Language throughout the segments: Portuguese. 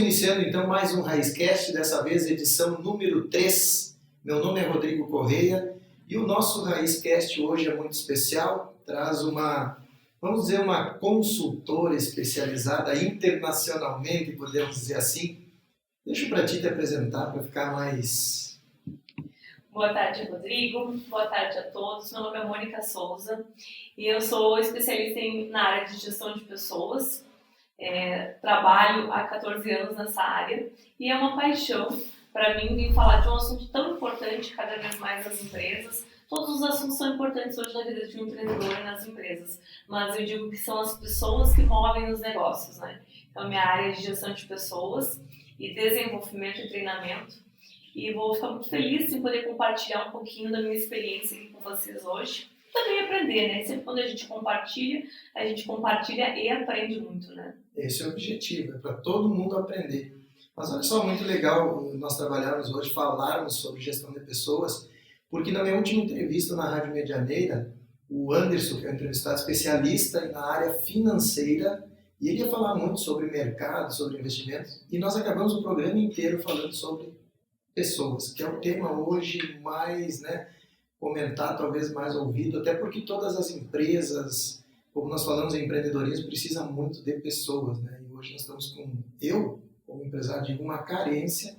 iniciando então mais um Raizcast, dessa vez edição número 3. Meu nome é Rodrigo Correia e o nosso Raizcast hoje é muito especial, traz uma consultora especializada internacionalmente, podemos dizer assim. Deixa para ti te apresentar para ficar mais... Boa tarde, Rodrigo. Boa tarde a todos. Meu nome é Mônica Souza e eu sou especialista na área de gestão de pessoas. Trabalho há 14 anos nessa área e é uma paixão para mim vir falar de um assunto tão importante cada vez mais nas empresas. Todos os assuntos são importantes hoje na vida de um empreendedor e nas empresas, mas eu digo que são as pessoas que movem os negócios, né? Então, minha área é de gestão de pessoas e desenvolvimento e treinamento. E vou ficar muito feliz em poder compartilhar um pouquinho da minha experiência aqui com vocês hoje. Também aprender, né? Sempre quando a gente compartilha e aprende muito, né? Esse é o objetivo, é para todo mundo aprender. Mas olha só, muito legal nós trabalharmos hoje, falarmos sobre gestão de pessoas, porque na minha última entrevista na Rádio Medianeira, o Anderson, que é um entrevistado especialista na área financeira, e ele ia falar muito sobre mercado, sobre investimentos, e nós acabamos o programa inteiro falando sobre pessoas, que é o tema hoje mais, comentado, talvez mais ouvido, até porque todas as empresas, como nós falamos em empreendedorismo, precisam muito de pessoas, né? E hoje nós estamos como empresário, digo, uma carência,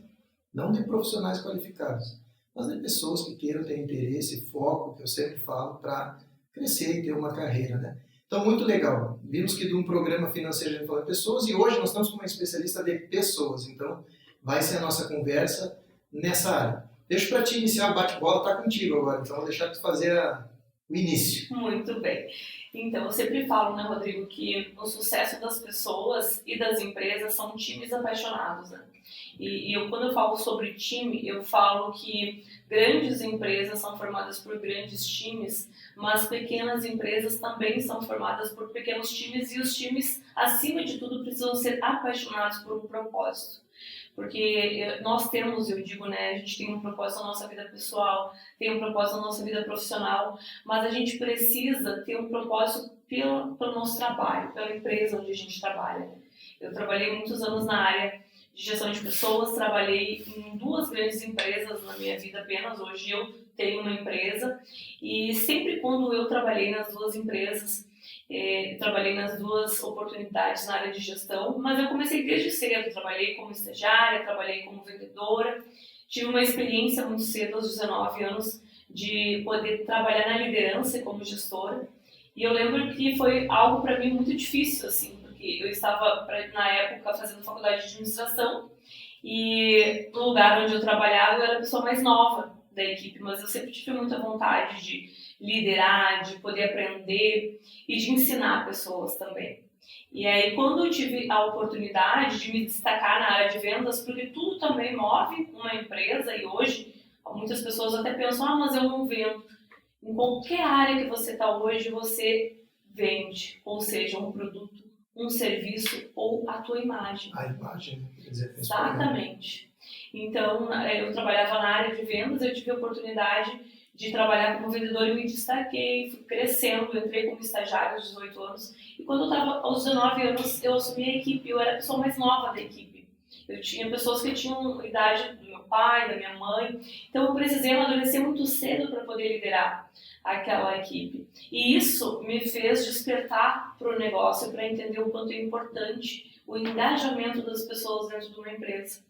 não de profissionais qualificados, mas de pessoas que queiram ter interesse, foco, que eu sempre falo, para crescer e ter uma carreira, né? Então, muito legal. Vimos que de um programa financeiro a gente fala de pessoas e hoje nós estamos com uma especialista de pessoas, então vai ser a nossa conversa nessa área. Deixa para te iniciar o bate-bola, tá contigo agora, então vou deixar tu fazer o início. Muito bem. Então, eu sempre falo, né, Rodrigo, que o sucesso das pessoas e das empresas são times apaixonados, né? Quando eu falo sobre time, eu falo que grandes empresas são formadas por grandes times, mas pequenas empresas também são formadas por pequenos times e os times, acima de tudo, precisam ser apaixonados por um propósito. Porque nós temos, eu digo, né, a gente tem um propósito na nossa vida pessoal, tem um propósito na nossa vida profissional, mas a gente precisa ter um propósito pelo nosso trabalho, pela empresa onde a gente trabalha. Eu trabalhei muitos anos na área de gestão de pessoas, trabalhei em 2 grandes empresas na minha vida apenas, hoje eu tenho uma empresa, e sempre quando eu trabalhei nas 2 empresas, trabalhei nas 2 oportunidades na área de gestão, mas eu comecei desde cedo, trabalhei como estagiária, trabalhei como vendedora, tive uma experiência muito cedo, aos 19 anos, de poder trabalhar na liderança como gestora, e eu lembro que foi algo para mim muito difícil, assim, porque eu estava, na época, fazendo faculdade de administração, e no lugar onde eu trabalhava eu era a pessoa mais nova da equipe, mas eu sempre tive muita vontade de liderar, de poder aprender e de ensinar pessoas também. E aí, quando eu tive a oportunidade de me destacar na área de vendas, porque tudo também move uma empresa, e hoje muitas pessoas até pensam, mas eu não vendo. Em qualquer área que você está hoje, você vende, ou seja, um produto, um serviço ou a tua imagem. A imagem, quer dizer, exatamente. Então, eu trabalhava na área de vendas, eu tive a oportunidade de trabalhar como vendedor e me destaquei, fui crescendo, entrei como estagiária aos 18 anos. E quando eu estava aos 19 anos, eu assumi a equipe, eu era a pessoa mais nova da equipe. Eu tinha pessoas que tinham a idade do meu pai, da minha mãe, então eu precisei amadurecer muito cedo para poder liderar aquela equipe. E isso me fez despertar para o negócio, para entender o quanto é importante o engajamento das pessoas dentro de uma empresa.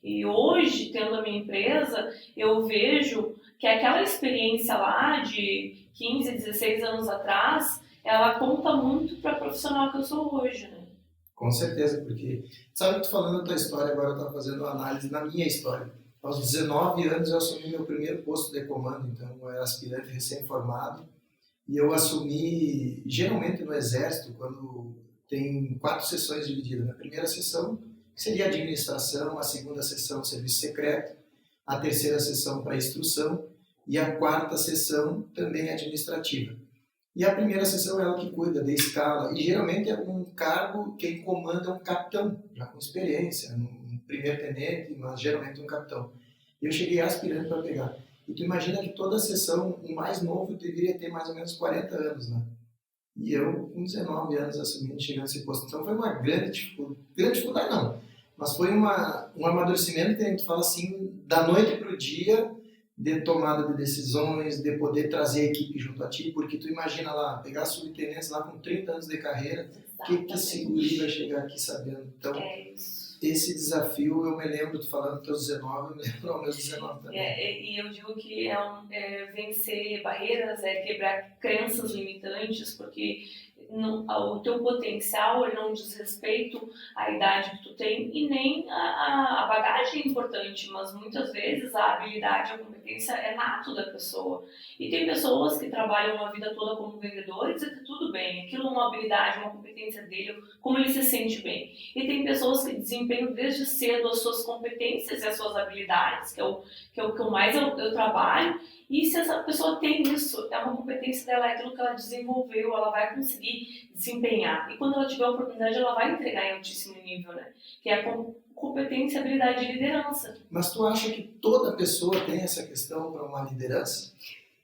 E hoje, tendo a minha empresa, eu vejo que aquela experiência lá de 15, 16 anos atrás, ela conta muito para a profissional que eu sou hoje, né? Com certeza, porque sabe que tu falando da tua história, agora eu estava fazendo uma análise na minha história. Aos 19 anos eu assumi meu primeiro posto de comando, então eu era aspirante recém-formado, e eu assumi, geralmente no Exército, quando tem 4 sessões divididas. Na primeira sessão, que seria administração, a segunda sessão, serviço secreto, a terceira sessão para instrução e a 4ª sessão também administrativa. E a primeira sessão é ela que cuida da escala, e geralmente é um cargo, quem comanda é um capitão, já com experiência, um primeiro-tenente, mas geralmente um capitão. Eu cheguei aspirando para pegar. E tu imagina que toda a sessão, o mais novo deveria ter mais ou menos 40 anos, né? E eu, com 19 anos, assumindo, chegando nesse posto. Então foi uma grande dificuldade não. Mas foi um amadurecimento que a gente fala assim, da noite para o dia, de tomada de decisões, de poder trazer a equipe junto a ti, porque tu imagina lá, pegar subtenentes lá com 30 anos de carreira, que esse guri vai chegar aqui sabendo. Então, esse desafio, eu me lembro, tu falando dos teus 19, eu me lembro aos meus 19 também. E eu digo que vencer barreiras, quebrar crenças limitantes, porque o teu potencial ele não diz respeito à idade que tu tem e nem a bagagem é importante, mas muitas vezes a habilidade, a competência é nato da pessoa. E tem pessoas que trabalham a vida toda como vendedores e tá tudo bem, aquilo é uma habilidade, uma competência dele, como ele se sente bem. E tem pessoas que desempenham desde cedo as suas competências e as suas habilidades, que é o que mais eu trabalho. E se essa pessoa tem isso, é uma competência dela, é aquilo que ela desenvolveu, ela vai conseguir desempenhar. E quando ela tiver a oportunidade, ela vai entregar em altíssimo nível, né? Que é a competência, habilidade de liderança. Mas tu acha que toda pessoa tem essa questão para uma liderança?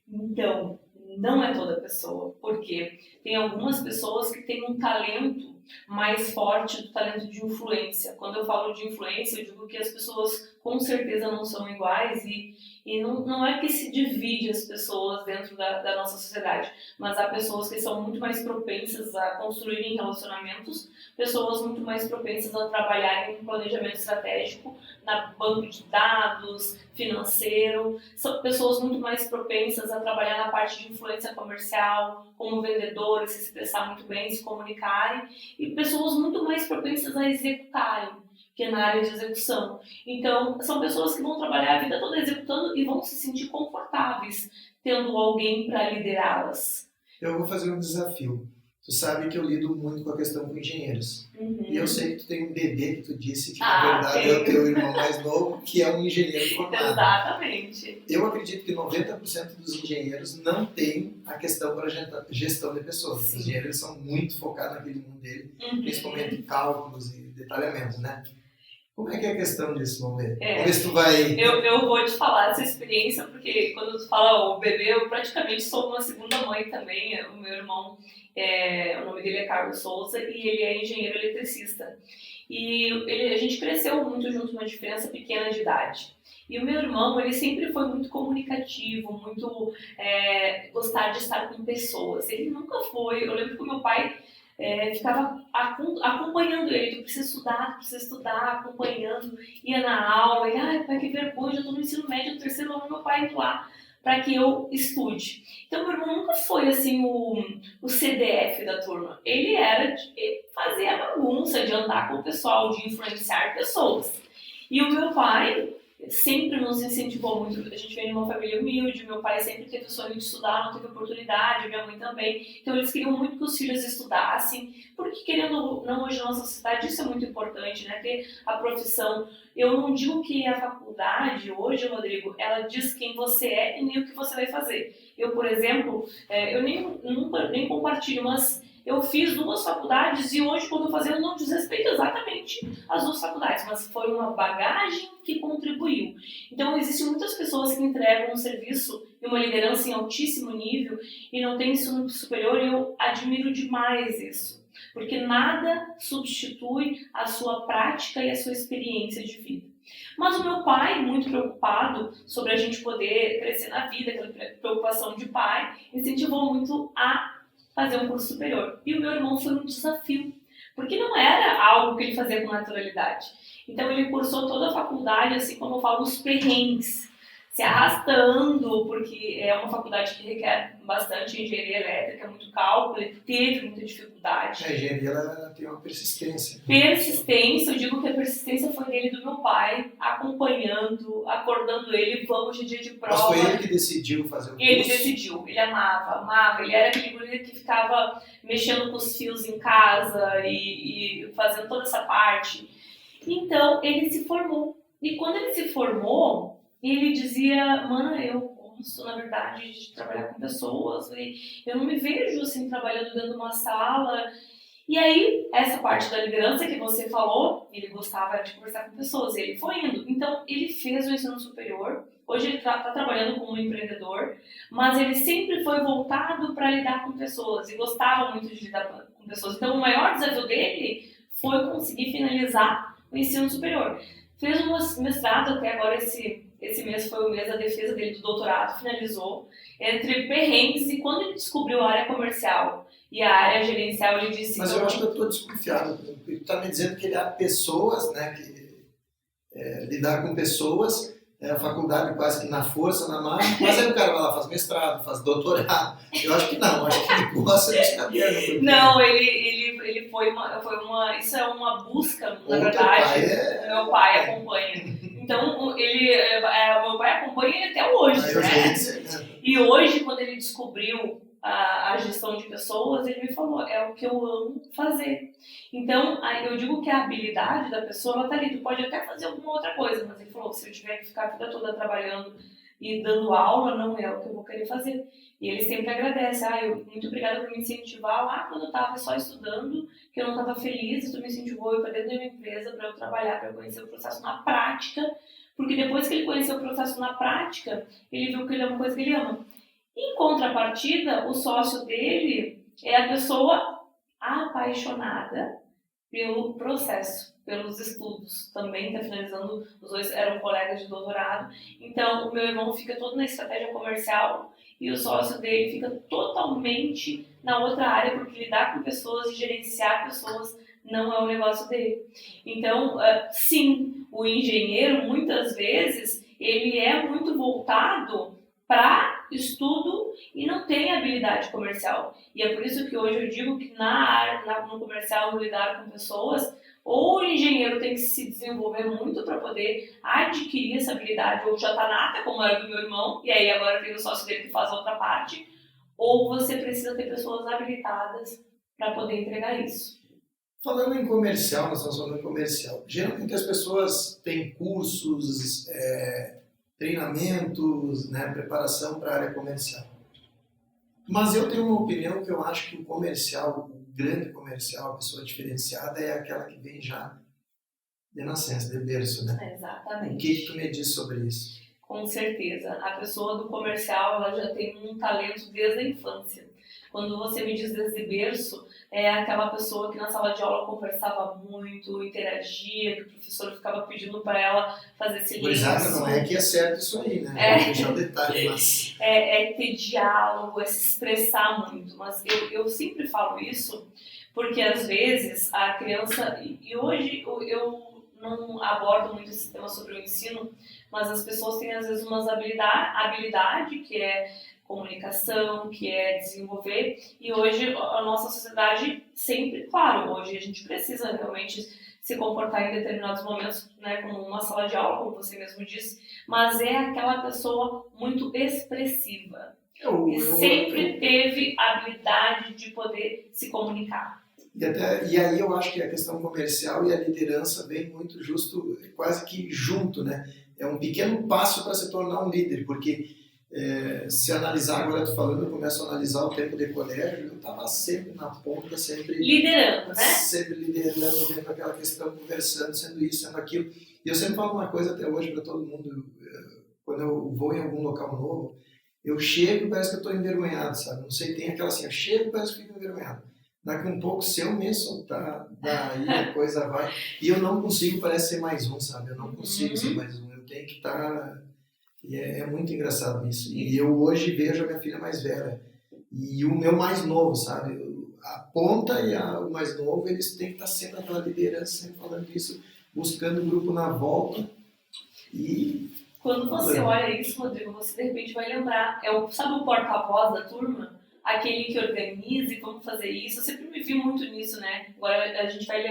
Então, não é toda pessoa, porque tem algumas pessoas que têm um talento mais forte do talento de influência. Quando eu falo de influência, eu digo que as pessoas com certeza não são iguais e não é que se divide as pessoas dentro da nossa sociedade, mas há pessoas que são muito mais propensas a construírem relacionamentos, pessoas muito mais propensas a trabalharem em planejamento estratégico, na banco de dados, financeiro, são pessoas muito mais propensas a trabalhar na parte de influência comercial, como vendedores, se expressar muito bem, se comunicarem, e pessoas muito mais propensas a executarem, que é na área de execução. Então, são pessoas que vão trabalhar a vida toda executando e vão se sentir confortáveis tendo alguém para liderá-las. Eu vou fazer um desafio. Tu sabe que eu lido muito com a questão com engenheiros. E eu sei que tu tem um bebê que tu disse que, na verdade, é o teu irmão mais novo, que é um engenheiro formado. Exatamente. Eu acredito que 90% dos engenheiros não tem a questão para gestão de pessoas. Sim. Os engenheiros são muito focados naquele mundo dele, principalmente em cálculos e detalhamentos, né? Como é que é a questão disso? Vamos ver. Vamos ver se tu vai... Eu vou te falar dessa experiência, porque quando tu fala o bebê, eu praticamente sou uma segunda mãe também. O meu irmão, o nome dele é Carlos Souza, e ele é engenheiro eletricista. E a gente cresceu muito junto, uma diferença pequena de idade. E o meu irmão, ele sempre foi muito comunicativo, muito gostar de estar com pessoas. Ele nunca foi... Eu lembro que o meu pai... ficava acompanhando ele, tu precisa estudar, acompanhando, ia na aula, ele, ai pai, que vergonha, eu tô no ensino médio, no terceiro ano, meu pai indo lá para que eu estude. Então meu irmão nunca foi assim o CDF da turma, ele era de fazer a bagunça, de andar com o pessoal, de influenciar pessoas. E o meu pai sempre nos incentivou muito. A gente veio de uma família humilde, meu pai sempre teve o sonho de estudar, não teve oportunidade, minha mãe também. Então eles queriam muito que os filhos estudassem, porque querendo ou não, hoje na nossa sociedade isso é muito importante, né? Ter a profissão. Eu não digo que a faculdade hoje, Rodrigo, ela diz quem você é e nem o que você vai fazer. Eu, por exemplo, eu nem compartilho, mas eu fiz 2 faculdades e hoje, quando eu fazia, eu não desrespeito exatamente as 2 faculdades, mas foi uma bagagem que contribuiu. Então, existem muitas pessoas que entregam um serviço e uma liderança em altíssimo nível e não têm ensino superior, e eu admiro demais isso, porque nada substitui a sua prática e a sua experiência de vida. Mas o meu pai, muito preocupado sobre a gente poder crescer na vida, aquela preocupação de pai, incentivou muito a fazer um curso superior. E o meu irmão foi um desafio, porque não era algo que ele fazia com naturalidade. Então ele cursou toda a faculdade, assim como eu falo, os perrengues, se arrastando, porque é uma faculdade que requer bastante engenharia elétrica, muito cálculo, ele teve muita dificuldade. A engenharia ela tem uma persistência. Persistência, eu digo que a persistência foi dele e do meu pai, acompanhando, acordando ele, vamos de dia de prova. Mas foi ele que decidiu fazer o curso? Ele decidiu, ele amava, ele era aquele guri que ficava mexendo com os fios em casa e fazendo toda essa parte. Então, ele se formou. E quando ele se formou, ele dizia, mano, eu gosto, na verdade, de trabalhar com pessoas, e eu não me vejo, assim, trabalhando dentro de uma sala. E aí, essa parte da liderança que você falou, ele gostava de conversar com pessoas, e ele foi indo. Então, ele fez o ensino superior, hoje ele está trabalhando como empreendedor, mas ele sempre foi voltado para lidar com pessoas, e gostava muito de lidar com pessoas. Então, o maior desafio dele foi conseguir finalizar o ensino superior. Fez um mestrado, até agora esse mês foi o mês da defesa dele do doutorado, finalizou, entre perrengues, e quando ele descobriu a área comercial e a área gerencial, ele disse... Mas eu acho que eu estou desconfiado, porque tu está me dizendo que ele há pessoas, né, que lidar com pessoas, a faculdade quase que na força, na marra, mas aí o cara vai lá, faz mestrado, faz doutorado. Eu acho que não, acho que ele gosta de caderno. Porque... Não, ele foi uma... Isso é uma busca, na verdade. Meu pai acompanha. Então, meu pai acompanha ele até hoje, né? E hoje, quando ele descobriu a gestão de pessoas, ele me falou, é o que eu amo fazer. Então, eu digo que a habilidade da pessoa, ela tá ali, tu pode até fazer alguma outra coisa, mas ele falou, se eu tiver que ficar a vida toda trabalhando e dando aula, não é o que eu vou querer fazer. E ele sempre agradece, muito obrigada por me incentivar lá quando eu estava só estudando, que eu não estava feliz, e tu me incentivou a ir para dentro da minha empresa para eu trabalhar, para eu conhecer o processo na prática, porque depois que ele conheceu o processo na prática, ele viu que ele é uma coisa que ele ama. Em contrapartida, o sócio dele é a pessoa apaixonada pelo processo, pelos estudos. Também está finalizando, os dois eram colegas de doutorado. Então, o meu irmão fica todo na estratégia comercial e o sócio dele fica totalmente na outra área, porque lidar com pessoas e gerenciar pessoas não é o negócio dele. Então, sim, o engenheiro, muitas vezes, ele é muito voltado para estudo e não tem habilidade comercial. E é por isso que hoje eu digo que no comercial, no lidar com pessoas, ou o engenheiro tem que se desenvolver muito para poder adquirir essa habilidade, ou já está nata, como era do meu irmão, e aí agora tem o sócio dele que faz a outra parte, ou você precisa ter pessoas habilitadas para poder entregar isso. Falando em comercial, nós estamos falando em comercial. Geralmente as pessoas têm cursos, treinamentos, né, preparação para a área comercial. Mas eu tenho uma opinião que eu acho que o comercial, o grande comercial, a pessoa diferenciada é aquela que vem já de nascença, de berço, né? Exatamente. O que tu me diz sobre isso? Com certeza. A pessoa do comercial, ela já tem um talento desde a infância. Quando você me diz desde berço, é aquela pessoa que na sala de aula conversava muito, interagia, que o professor ficava pedindo para ela fazer silêncio. Exato, não é que é certo isso aí, né? Vou deixar um detalhe, mas... É ter diálogo, é se expressar muito. Mas eu sempre falo isso porque, às vezes, a criança... E hoje eu não abordo muito esse tema sobre o ensino, mas as pessoas têm, às vezes, uma habilidade que é comunicação, que é desenvolver, e hoje a nossa sociedade sempre, claro, hoje a gente precisa realmente se comportar em determinados momentos, né, como uma sala de aula, como você mesmo disse, mas é aquela pessoa muito expressiva, que sempre teve a habilidade de poder se comunicar. E aí eu acho que a questão comercial e a liderança vem muito justo, quase que junto, né? É um pequeno passo para se tornar um líder, porque se analisar, agora eu tô falando, eu começo a analisar o tempo de colégio, eu estava sempre na ponta, sempre liderando, né? Sempre liderando, vendo aquela questão, conversando, sendo isso, sendo aquilo. E eu sempre falo uma coisa até hoje para todo mundo, quando eu vou em algum local novo, eu chego e parece que eu estou envergonhado, sabe? Não sei, tem aquela assim, eu chego e parece que fico envergonhado. Daqui um pouco, se eu me soltar, daí a coisa vai. E eu não consigo, parece ser mais um, sabe? Eu não consigo ser mais um, eu tenho que estar... E é muito engraçado isso. E eu hoje vejo a minha filha mais velha e o meu mais novo, sabe? A ponta e o mais novo, eles têm que estar sempre naquela liderança, sempre falando isso, buscando o grupo na volta. E quando você olha isso, Rodrigo, você de repente vai lembrar, sabe o porta-voz da turma? Aquele que organiza e vamos fazer isso. Eu sempre me vi muito nisso, né? Agora a gente vai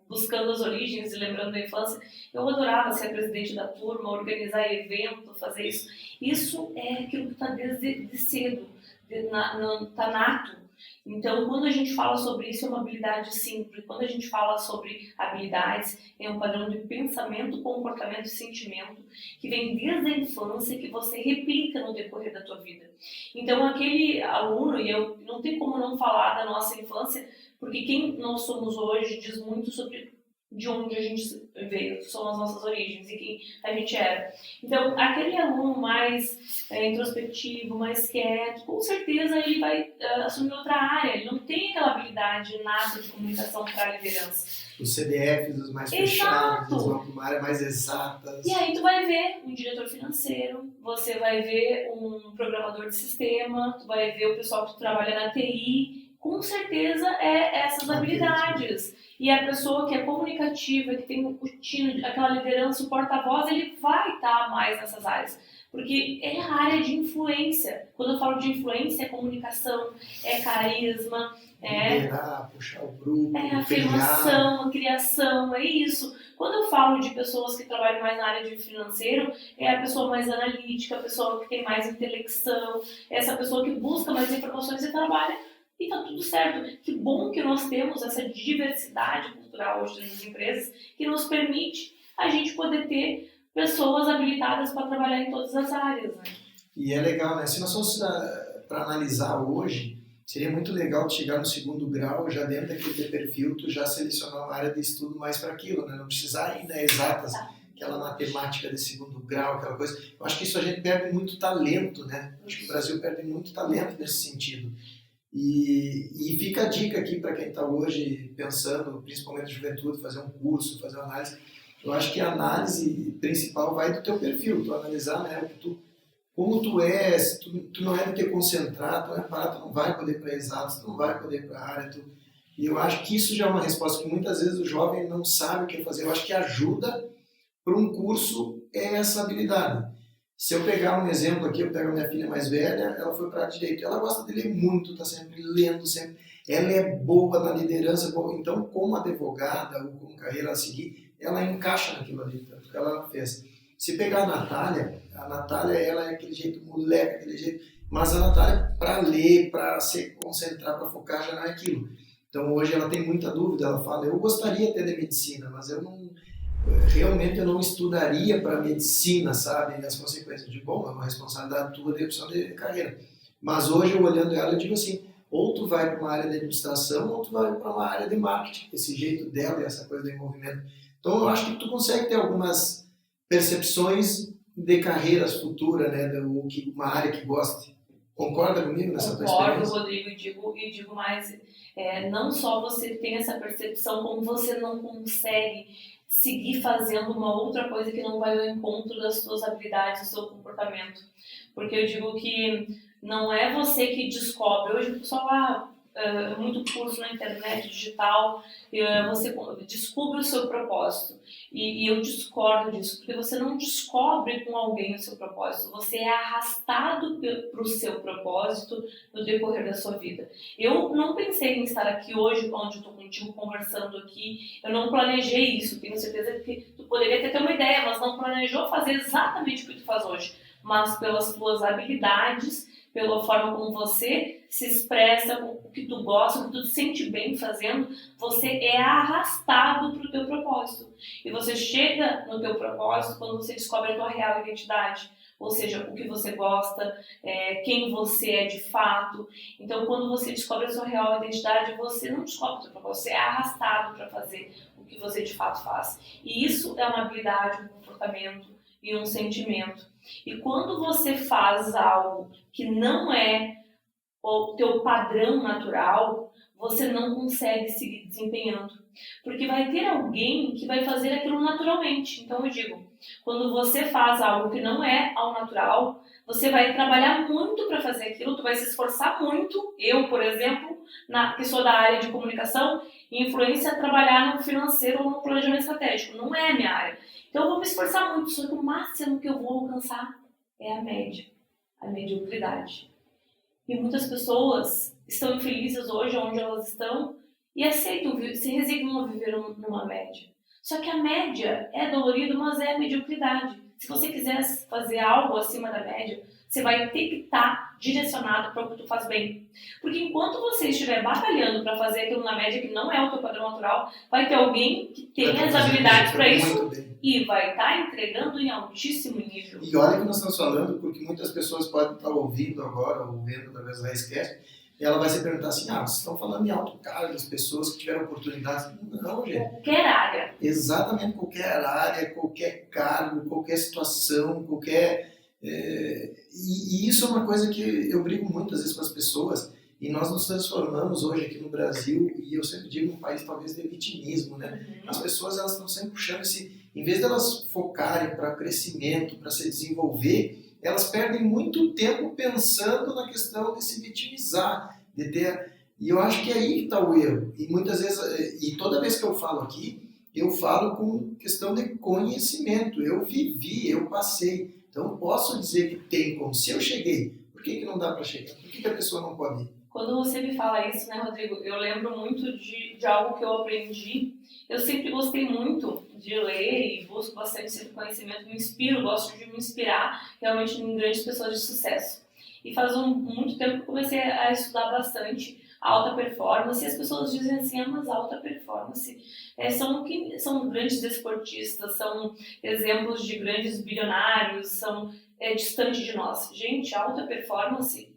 buscando as origens e lembrando da infância. Eu adorava ser a presidente da turma, organizar evento, fazer isso. Isso é aquilo que está desde cedo, está nato. Então, quando a gente fala sobre isso, é uma habilidade simples. Quando a gente fala sobre habilidades, é um padrão de pensamento, comportamento e sentimento que vem desde a infância e que você replica no decorrer da tua vida. Então, aquele aluno, e eu não tem como não falar da nossa infância, porque quem nós somos hoje diz muito sobre de onde a gente veio, são as nossas origens e quem a gente era. Então, aquele aluno mais introspectivo, mais quieto, com certeza ele vai assumir outra área, ele não tem aquela habilidade nata de comunicação para a liderança. Os CDFs, os mais fechados, eles vão para uma área mais exatas. E aí tu vai ver um diretor financeiro, você vai ver um programador de sistema, tu vai ver o pessoal que trabalha na TI, com certeza é essas habilidades. E a pessoa que é comunicativa, que tem o tino, aquela liderança, o porta-voz, ele vai estar mais nessas áreas. Porque é a área de influência. Quando eu falo de influência, é comunicação, é carisma, liderar, puxar o grupo, é afirmação, a criação, é isso. Quando eu falo de pessoas que trabalham mais na área de financeiro, é a pessoa mais analítica, a pessoa que tem mais intelecção, é essa pessoa que busca mais informações e trabalha. E tá tudo certo. Que bom que nós temos essa diversidade cultural hoje nas empresas que nos permite a gente poder ter pessoas habilitadas para trabalhar em todas as áreas. Né? E é legal, né? Se nós fosse para analisar hoje, seria muito legal chegar no segundo grau, já dentro daquele teu perfil, tu já selecionar uma área de estudo mais para aquilo, né? Não precisar ainda exatas, aquela matemática de segundo grau, aquela coisa. Eu acho que isso a gente perde muito talento, né? Acho que o Brasil perde muito talento nesse sentido. E fica a dica aqui para quem está hoje pensando, principalmente na juventude, fazer um curso, fazer uma análise. Eu acho que a análise principal vai do teu perfil, tu analisar, né, como tu és, tu não é de te concentrar, tu não é parado, tu não vai poder para exatos, tu não vai poder para a área. E eu acho que isso já é uma resposta que muitas vezes o jovem não sabe o que fazer. Eu acho que ajuda para um curso é essa habilidade. Se eu pegar um exemplo aqui, eu pego a minha filha mais velha, ela foi para direito. Ela gosta de ler muito, está sempre lendo, sempre. Ela é boa na liderança, então como advogada ou como carreira a seguir, ela encaixa naquilo ali, tanto que ela fez. Se pegar a Natália, ela é aquele jeito moleque, aquele jeito, mas a Natália, para ler, para se concentrar, para focar, já não é aquilo. Então hoje ela tem muita dúvida, ela fala, eu gostaria até de medicina, mas realmente eu não estudaria para medicina, sabe? E as consequências de, bom, é uma responsabilidade tua de opção de carreira. Mas hoje, eu olhando ela, eu digo assim, ou tu vai para uma área de administração, ou tu vai para uma área de marketing, esse jeito dela e essa coisa de envolvimento. Então, eu acho que tu consegue ter algumas percepções de carreiras futuras, né? De uma área que goste. Concorda comigo nessa tua experiência? Concordo, Rodrigo, e digo mais, não só você tem essa percepção, como você não consegue seguir fazendo uma outra coisa que não vai ao encontro das suas habilidades, do seu comportamento. Porque eu digo que não é você que descobre. Hoje o pessoal muito curso na internet, digital, você descobre o seu propósito. E eu discordo disso, porque você não descobre com alguém o seu propósito, você é arrastado para o seu propósito no decorrer da sua vida. Eu não pensei em estar aqui hoje, onde eu estou contigo conversando aqui, eu não planejei isso, tenho certeza que tu poderia ter uma ideia, mas não planejou fazer exatamente o que tu faz hoje, mas pelas tuas habilidades, pela forma como você se expressa, o que tu gosta, o que tu te sente bem fazendo, você é arrastado para o teu propósito. E você chega no teu propósito quando você descobre a tua real identidade. Ou seja, o que você gosta, quem você é de fato. Então, quando você descobre a sua real identidade, você não descobre o teu propósito, você é arrastado para fazer o que você de fato faz. E isso é uma habilidade, um comportamento e um sentimento. E quando você faz algo que não é o teu padrão natural, você não consegue seguir desempenhando. Porque vai ter alguém que vai fazer aquilo naturalmente. Então eu digo, quando você faz algo que não é ao natural, você vai trabalhar muito para fazer aquilo, tu vai se esforçar muito. Eu, por exemplo, que sou da área de comunicação, influência trabalhar no financeiro ou no planejamento estratégico. Não é a minha área. Então eu vou me esforçar muito, só que o máximo que eu vou alcançar é a média, a mediocridade. E muitas pessoas estão infelizes hoje onde elas estão e aceitam, se resignam a viver numa média. Só que a média é dolorido, mas é a mediocridade. Se você quiser fazer algo acima da média, você vai ter que estar direcionado para o que tu faz bem. Porque enquanto você estiver batalhando para fazer aquilo na média que não é o teu padrão natural, vai ter alguém que tem as habilidades para isso e vai estar entregando em altíssimo nível. E olha que nós estamos falando, porque muitas pessoas podem estar ouvindo agora, ou vendo através da Raiz Cast, ela vai se perguntar assim, vocês estão falando de alto cargo, das pessoas que tiveram oportunidades. Não, gente. Qualquer área. Exatamente, qualquer área, qualquer cargo, qualquer situação, qualquer... E isso é uma coisa que eu brigo muitas vezes com as pessoas, e nós nos transformamos hoje aqui no Brasil, e eu sempre digo um país talvez de vitimismo, né? As pessoas elas estão sempre puxando em vez de elas focarem para crescimento, para se desenvolver, elas perdem muito tempo pensando na questão de se vitimizar, de ter... E eu acho que é aí que está o erro. E muitas vezes, e toda vez que eu falo aqui, eu falo com questão de conhecimento. Eu vivi, eu passei. Então, posso dizer que tem como. Se eu cheguei, por que não dá para chegar? Por que a pessoa não pode ir? Quando você me fala isso, né, Rodrigo, eu lembro muito de algo que eu aprendi. Eu sempre gostei muito de ler e busco bastante esse conhecimento, me inspiro, gosto de me inspirar realmente em grandes pessoas de sucesso. E faz muito tempo que eu comecei a estudar bastante a alta performance, e as pessoas dizem assim, mas alta performance são grandes desportistas, são exemplos de grandes bilionários, são distante de nós. Gente, alta performance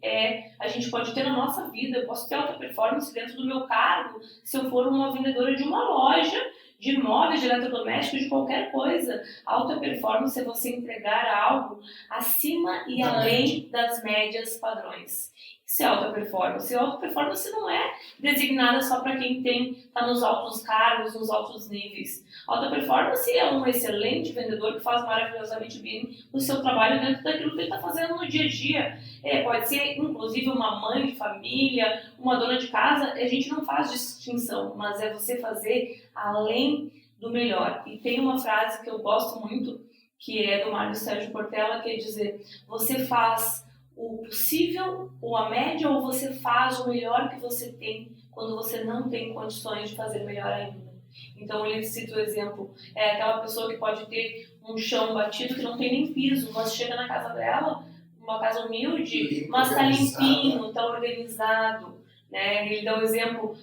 a gente pode ter na nossa vida. Eu posso ter alta performance dentro do meu cargo se eu for uma vendedora de uma loja de imóveis, de eletrodomésticos, de qualquer coisa. Alta performance é você entregar algo acima e além das médias padrões. Isso é alta performance. E alta performance não é designada só para quem está nos altos cargos, nos altos níveis. Alta performance é um excelente vendedor que faz maravilhosamente bem o seu trabalho dentro daquilo que ele está fazendo no dia a dia. Pode ser, inclusive, uma mãe de família, uma dona de casa. A gente não faz distinção, mas é você fazer além do melhor. E tem uma frase que eu gosto muito, que é do Mário Sérgio Cortella, que é dizer, você faz o possível, ou a média, ou você faz o melhor que você tem quando você não tem condições de fazer melhor ainda. Então ele cita o exemplo, aquela pessoa que pode ter um chão batido que não tem nem piso, mas chega na casa dela, uma casa humilde, mas está limpinho, está organizado. Né? Ele dá o exemplo,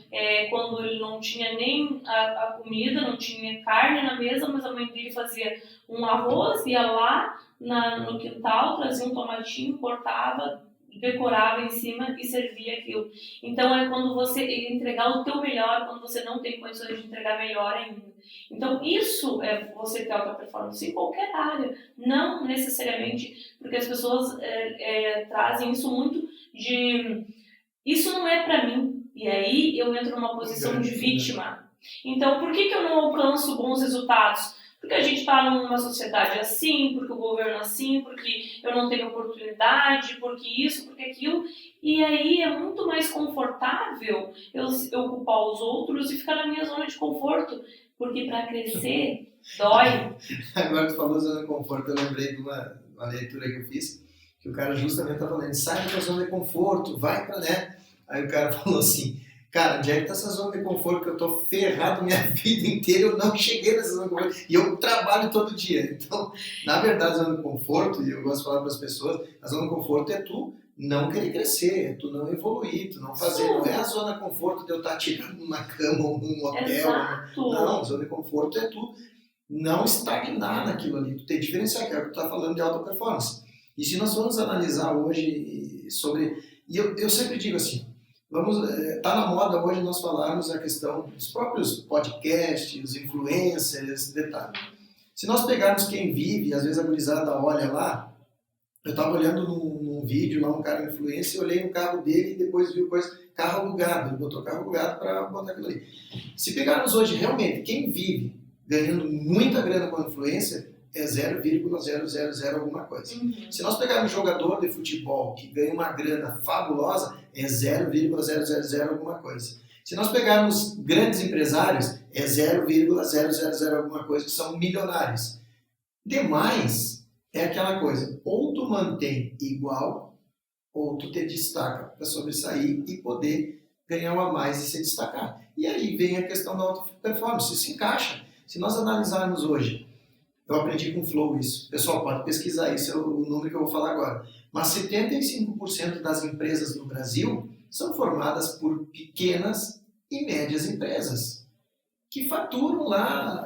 quando ele não tinha nem a comida, não tinha carne na mesa, mas a mãe dele fazia um arroz, ia lá no quintal, trazia um tomatinho, cortava, decorava em cima e servia aquilo. Então é quando você entregar o teu melhor, quando você não tem condições de entregar melhor ainda. Então isso é você ter alta performance em qualquer área, não necessariamente, porque as pessoas trazem isso muito de isso não é pra mim, e aí eu entro numa posição de vítima. Então por que eu não alcanço bons resultados? Porque a gente está numa sociedade assim, porque o governo é assim, porque eu não tenho oportunidade, porque isso, porque aquilo. E aí é muito mais confortável eu culpar os outros e ficar na minha zona de conforto. Porque para crescer, dói. Agora tu falou zona de conforto, eu lembrei de uma leitura que eu fiz, que o cara justamente está falando, sai da zona de conforto, vai para, né? Aí o cara falou assim, cara, onde é que tá essa zona de conforto que eu tô ferrado minha vida inteira, eu não cheguei nessa zona de conforto e eu trabalho todo dia. Então, na verdade, a zona de conforto, e eu gosto de falar para as pessoas, a zona de conforto é tu não querer crescer, é tu não evoluir, tu não fazer, não é a zona de conforto de eu estar tirando numa cama ou num hotel. Exato. Não, a zona de conforto é tu não estagnar naquilo ali, tu ter diferencial, que é o que tu tá falando de alta performance. E se nós vamos analisar hoje sobre, e eu sempre digo assim, tá na moda hoje nós falarmos a questão dos próprios podcasts, os influencers, detalhe. Se nós pegarmos quem vive, às vezes a gurizada olha lá, eu estava olhando num vídeo lá, um cara influencer, olhei no carro dele e depois vi carro alugado, ele botou carro alugado para botar aquilo ali. Se pegarmos hoje realmente quem vive ganhando muita grana com influencer, é 0,000 alguma coisa. Uhum. Se nós pegarmos um jogador de futebol que ganha uma grana fabulosa, é 0,000 alguma coisa. Se nós pegarmos grandes empresários, é 0,000 alguma coisa, que são milionários. Demais é aquela coisa, ou tu mantém igual, ou tu te destaca para sobressair e poder ganhar um a mais e se destacar. E aí vem a questão da alta performance, se encaixa. Se nós analisarmos hoje, eu aprendi com o Flow isso. Pessoal, pode pesquisar isso, é o número que eu vou falar agora. Mas 75% das empresas no Brasil são formadas por pequenas e médias empresas que faturam lá,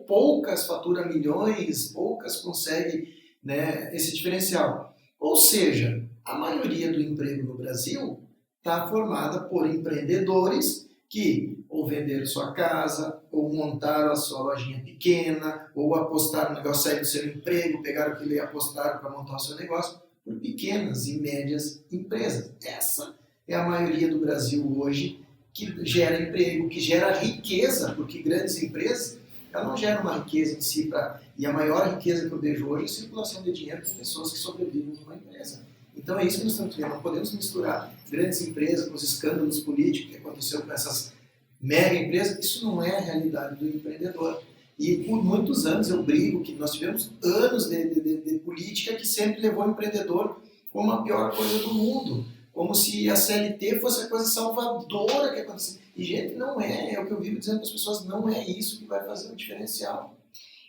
poucas faturam milhões, poucas conseguem, né, esse diferencial. Ou seja, a maioria do emprego no Brasil está formada por empreendedores que ou venderam sua casa, ou montaram a sua lojinha pequena, ou apostaram no negócio, saíram do seu emprego, pegaram aquilo e apostaram para montar o seu negócio, por pequenas e médias empresas. Essa é a maioria do Brasil hoje, que gera emprego, que gera riqueza, porque grandes empresas, ela não geram uma riqueza em si, e a maior riqueza que eu vejo hoje é a circulação de dinheiro para pessoas que sobrevivem numa empresa. Então é isso que nós estamos vendo, não podemos misturar grandes empresas com os escândalos políticos que aconteceram com essas mega empresas, isso não é a realidade do empreendedor. E por muitos anos eu brigo que nós tivemos anos de política que sempre levou o empreendedor como a pior coisa do mundo, como se a CLT fosse a coisa salvadora que aconteceu. E, gente, não é o que eu vivo dizendo para as pessoas, não é isso que vai fazer o diferencial.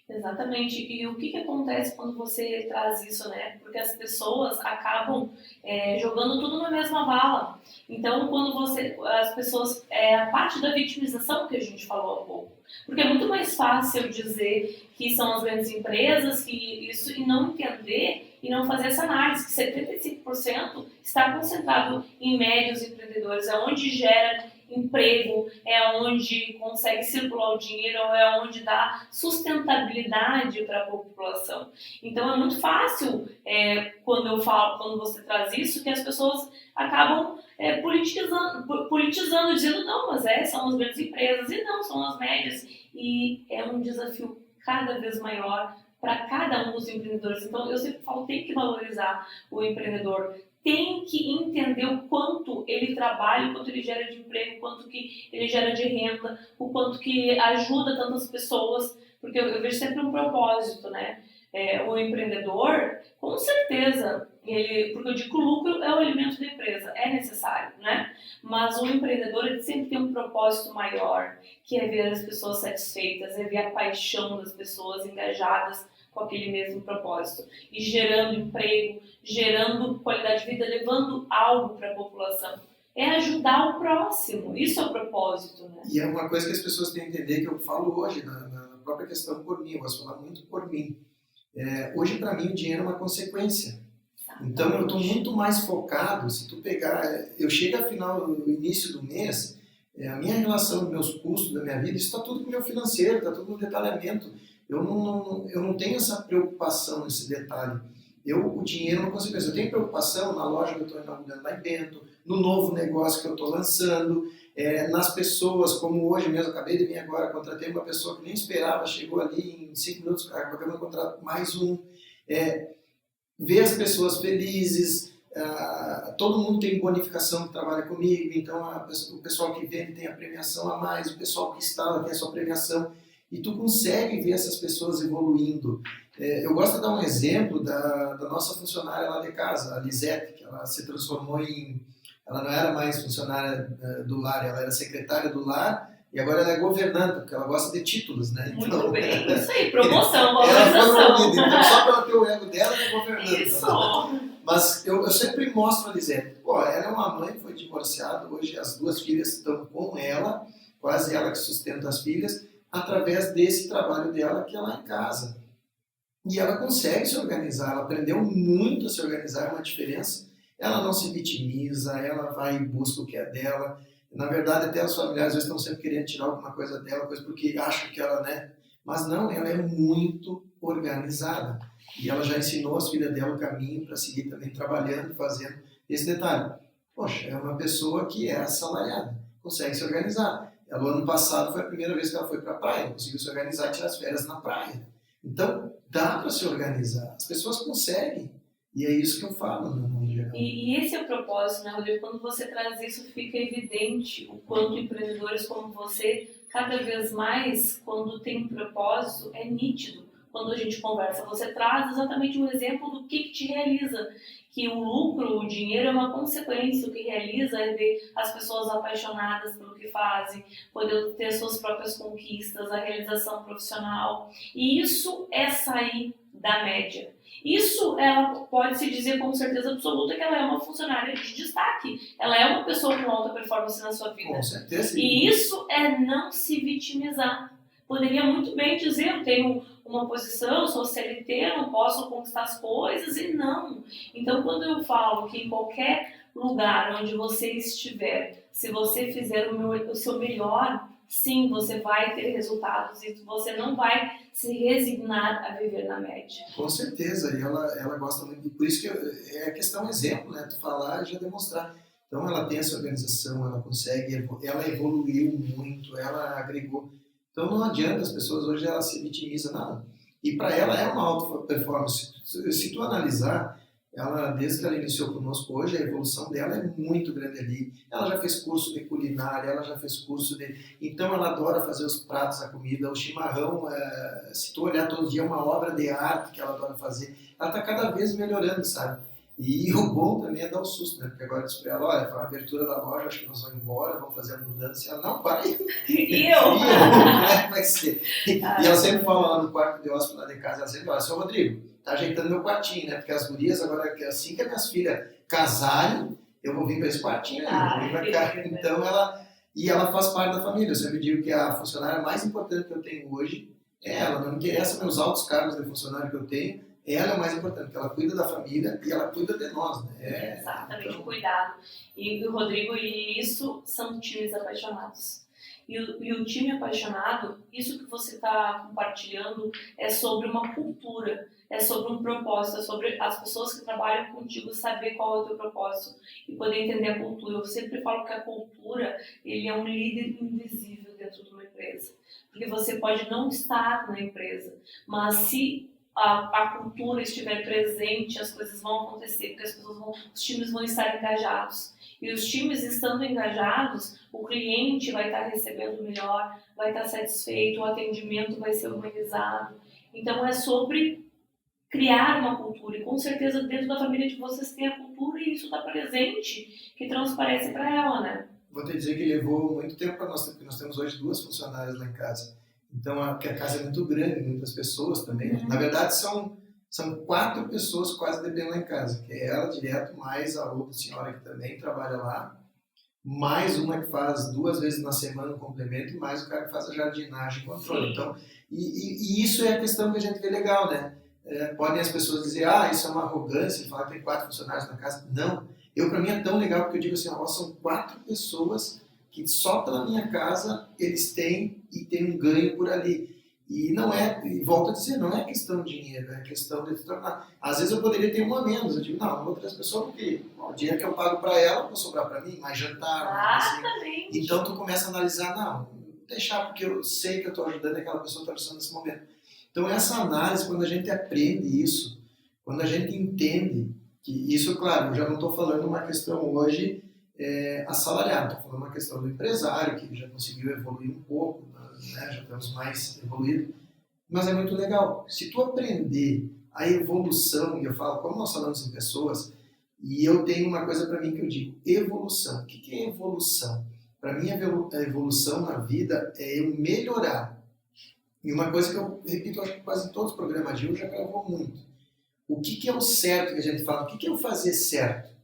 Exatamente. E o que acontece quando você traz isso, né? Porque as pessoas acabam jogando tudo na mesma bala. Então, quando as pessoas, a parte da vitimização que a gente falou há pouco, porque é muito mais fácil dizer que são as grandes empresas que isso, e não entender e não fazer essa análise, que 75% está concentrado em médios empreendedores, é onde gera emprego, é onde consegue circular o dinheiro, é onde dá sustentabilidade para a população. Então é muito fácil, quando você traz isso, que as pessoas acabam politizando, dizendo não, mas são as grandes empresas, e não, são as médias, e é um desafio cada vez maior para cada um dos empreendedores. Então eu sempre falo, tem que valorizar o empreendedor, tem que entender o quanto ele trabalha, o quanto ele gera de emprego, o quanto que ele gera de renda, o quanto que ajuda tantas pessoas, porque eu vejo sempre um propósito, né? O empreendedor, com certeza, porque eu digo que o lucro é o alimento da empresa, é necessário, né? Mas o empreendedor, ele sempre tem um propósito maior, que é ver as pessoas satisfeitas, é ver a paixão das pessoas engajadas com aquele mesmo propósito, e gerando emprego, gerando qualidade de vida, levando algo para a população. É ajudar o próximo, isso é o propósito, né? E é uma coisa que as pessoas têm que entender, que eu falo hoje, na própria questão por mim, eu gosto de falar muito por mim. Hoje, para mim, o dinheiro é uma consequência. Então, eu estou muito mais focado, se tu pegar, eu chego no início do mês, a minha relação, os meus custos da minha vida, isso está tudo com o meu financeiro, está tudo no detalhamento. Eu não tenho essa preocupação nesse detalhe. O dinheiro é uma consequência. Eu tenho preocupação na loja que eu estou inaugurando lá em Bento, no novo negócio que eu estou lançando, nas pessoas, como hoje mesmo, acabei de vir agora, contratei uma pessoa que nem esperava, chegou ali em 5 minutos, acabei de contratar mais um. Ver as pessoas felizes, todo mundo tem bonificação que trabalha comigo, então o pessoal que vende tem a premiação a mais, o pessoal que instala tem a sua premiação, e tu consegue ver essas pessoas evoluindo. Eu gosto de dar um exemplo da nossa funcionária lá de casa, a Lisete, que ela se transformou ela não era mais funcionária do lar, ela era secretária do lar, e agora ela é governanta, porque ela gosta de títulos, né? Então, muito bem, isso aí, promoção, valorização. Ela foi então só para ter o ego dela, ela é governanta. Isso. Mas eu sempre mostro a Lisete, ela é uma mãe, foi divorciada, hoje as 2 filhas estão com ela, quase ela que sustenta as filhas, através desse trabalho dela que é lá em casa. E ela consegue se organizar, ela aprendeu muito a se organizar, é uma diferença. Ela não se vitimiza, ela vai e busca o que é dela. Na verdade, até os familiares às vezes estão sempre querendo tirar alguma coisa dela, porque acham que ela, né? Mas não, ela é muito organizada. E ela já ensinou as filhas dela o caminho para seguir também trabalhando, fazendo esse detalhe. Poxa, é uma pessoa que é assalariada, consegue se organizar. Ela, o ano passado, foi a primeira vez que ela foi para a praia, conseguiu se organizar e tirar as férias na praia. Então, dá para se organizar. As pessoas conseguem. E é isso que eu falo no mundo geral. E esse é o propósito, né, Rodrigo? Quando você traz isso, fica evidente o quanto empreendedores como você, cada vez mais, quando tem um propósito, é nítido. Quando a gente conversa, você traz exatamente um exemplo do que te realiza. Que o lucro, o dinheiro é uma consequência, o que realiza é ver as pessoas apaixonadas pelo que fazem, poder ter suas próprias conquistas, a realização profissional. E isso é sair da média. Isso, ela pode-se dizer com certeza absoluta que ela é uma funcionária de destaque. Ela é uma pessoa com alta performance na sua vida. Com certeza. E isso é não se vitimizar. Poderia muito bem dizer, eu tenho uma posição, eu sou CLT, não posso conquistar as coisas, e não. Então, quando eu falo que em qualquer lugar onde você estiver, se você fizer o seu melhor, sim, você vai ter resultados e você não vai se resignar a viver na média. Com certeza, e ela gosta muito, e por isso que é a questão exemplo, né? Tu falar e já demonstrar. Então ela tem essa organização, ela consegue, ela evoluiu muito, ela agregou. Então não adianta as pessoas hoje ela se vitimizam, não. E para ela é uma alta performance. Se tu analisar, ela desde que ela iniciou conosco hoje, a evolução dela é muito grande ali. Ela já fez curso de culinária, ela já fez curso de... Então ela adora fazer os pratos, a comida, o chimarrão, se tu olhar todo dia, é uma obra de arte que ela adora fazer. Ela está cada vez melhorando, sabe? E o bom também é dar o susto, né? Porque agora eu disse para ela, olha, a abertura da loja, acho que nós vamos embora, vamos fazer a mudança. E ela, não, para aí. E eu? Como é que vai ser? E ela sempre fala lá no quarto de hóspede lá de casa, ela sempre fala, seu Rodrigo, tá ajeitando meu quartinho, né? Porque as gurias agora, assim que as minhas filhas casarem, eu vou vir para esse quartinho aí, vou vir pra cá. Então ela faz parte da família. Eu sempre digo que a funcionária mais importante que eu tenho hoje é ela. Não me interessa meus altos cargos de funcionário que eu tenho, ela é o mais importante, porque ela cuida da família e ela cuida de nós, né? Exatamente, então... cuidado. E o Rodrigo, e isso são times apaixonados. E o time apaixonado, isso que você está compartilhando é sobre uma cultura, é sobre um propósito, é sobre as pessoas que trabalham contigo saber qual é o teu propósito e poder entender a cultura. Eu sempre falo que a cultura, ele é um líder invisível dentro de uma empresa. Porque você pode não estar na empresa, mas se a cultura estiver presente, as coisas vão acontecer, porque os times vão estar engajados. E os times estando engajados, o cliente vai estar recebendo melhor, vai estar satisfeito, o atendimento vai ser humanizado. Então é sobre criar uma cultura, e com certeza dentro da família de vocês tem a cultura e isso está presente, que transparece para ela, né? Vou te dizer que levou muito tempo para nós, porque nós temos hoje 2 funcionárias lá em casa. Então, a casa é muito grande, muitas pessoas também. Na verdade, são 4 pessoas quase bebendo lá em casa, que é ela direto, mais a outra senhora que também trabalha lá, mais uma que faz 2 vezes na semana o complemento, e mais o cara que faz a jardinagem e controle. Então, e isso é a questão que a gente vê legal, né? Podem as pessoas dizer, isso é uma arrogância, falar que tem 4 funcionários na casa. Não, para mim é tão legal, porque eu digo assim, são 4 pessoas que só pela minha casa eles têm e tem um ganho por ali. E não é, e volto a dizer, não é questão de dinheiro, é questão de se tornar. Às vezes eu poderia ter uma a menos, eu digo, não, outras pessoas, porque o dinheiro que eu pago para ela, vou sobrar para mim, mais jantar, mais assim. Então tu começa a analisar, não, deixar, porque eu sei que eu estou ajudando e aquela pessoa está precisando nesse momento. Então essa análise, quando a gente aprende isso, quando a gente entende, que isso, claro, eu já não estou falando uma questão hoje assalariado, estou falando uma questão do empresário, que já conseguiu evoluir um pouco, né? Já estamos mais evoluídos, mas é muito legal. Se tu aprender a evolução, e eu falo, como nós falamos em pessoas, e eu tenho uma coisa para mim que eu digo, evolução. O que é evolução? Para mim, a evolução na vida é eu melhorar. E uma coisa que eu repito, acho que quase todos os programas de hoje já gravou muito. O que é o certo que a gente fala? O que é o fazer certo?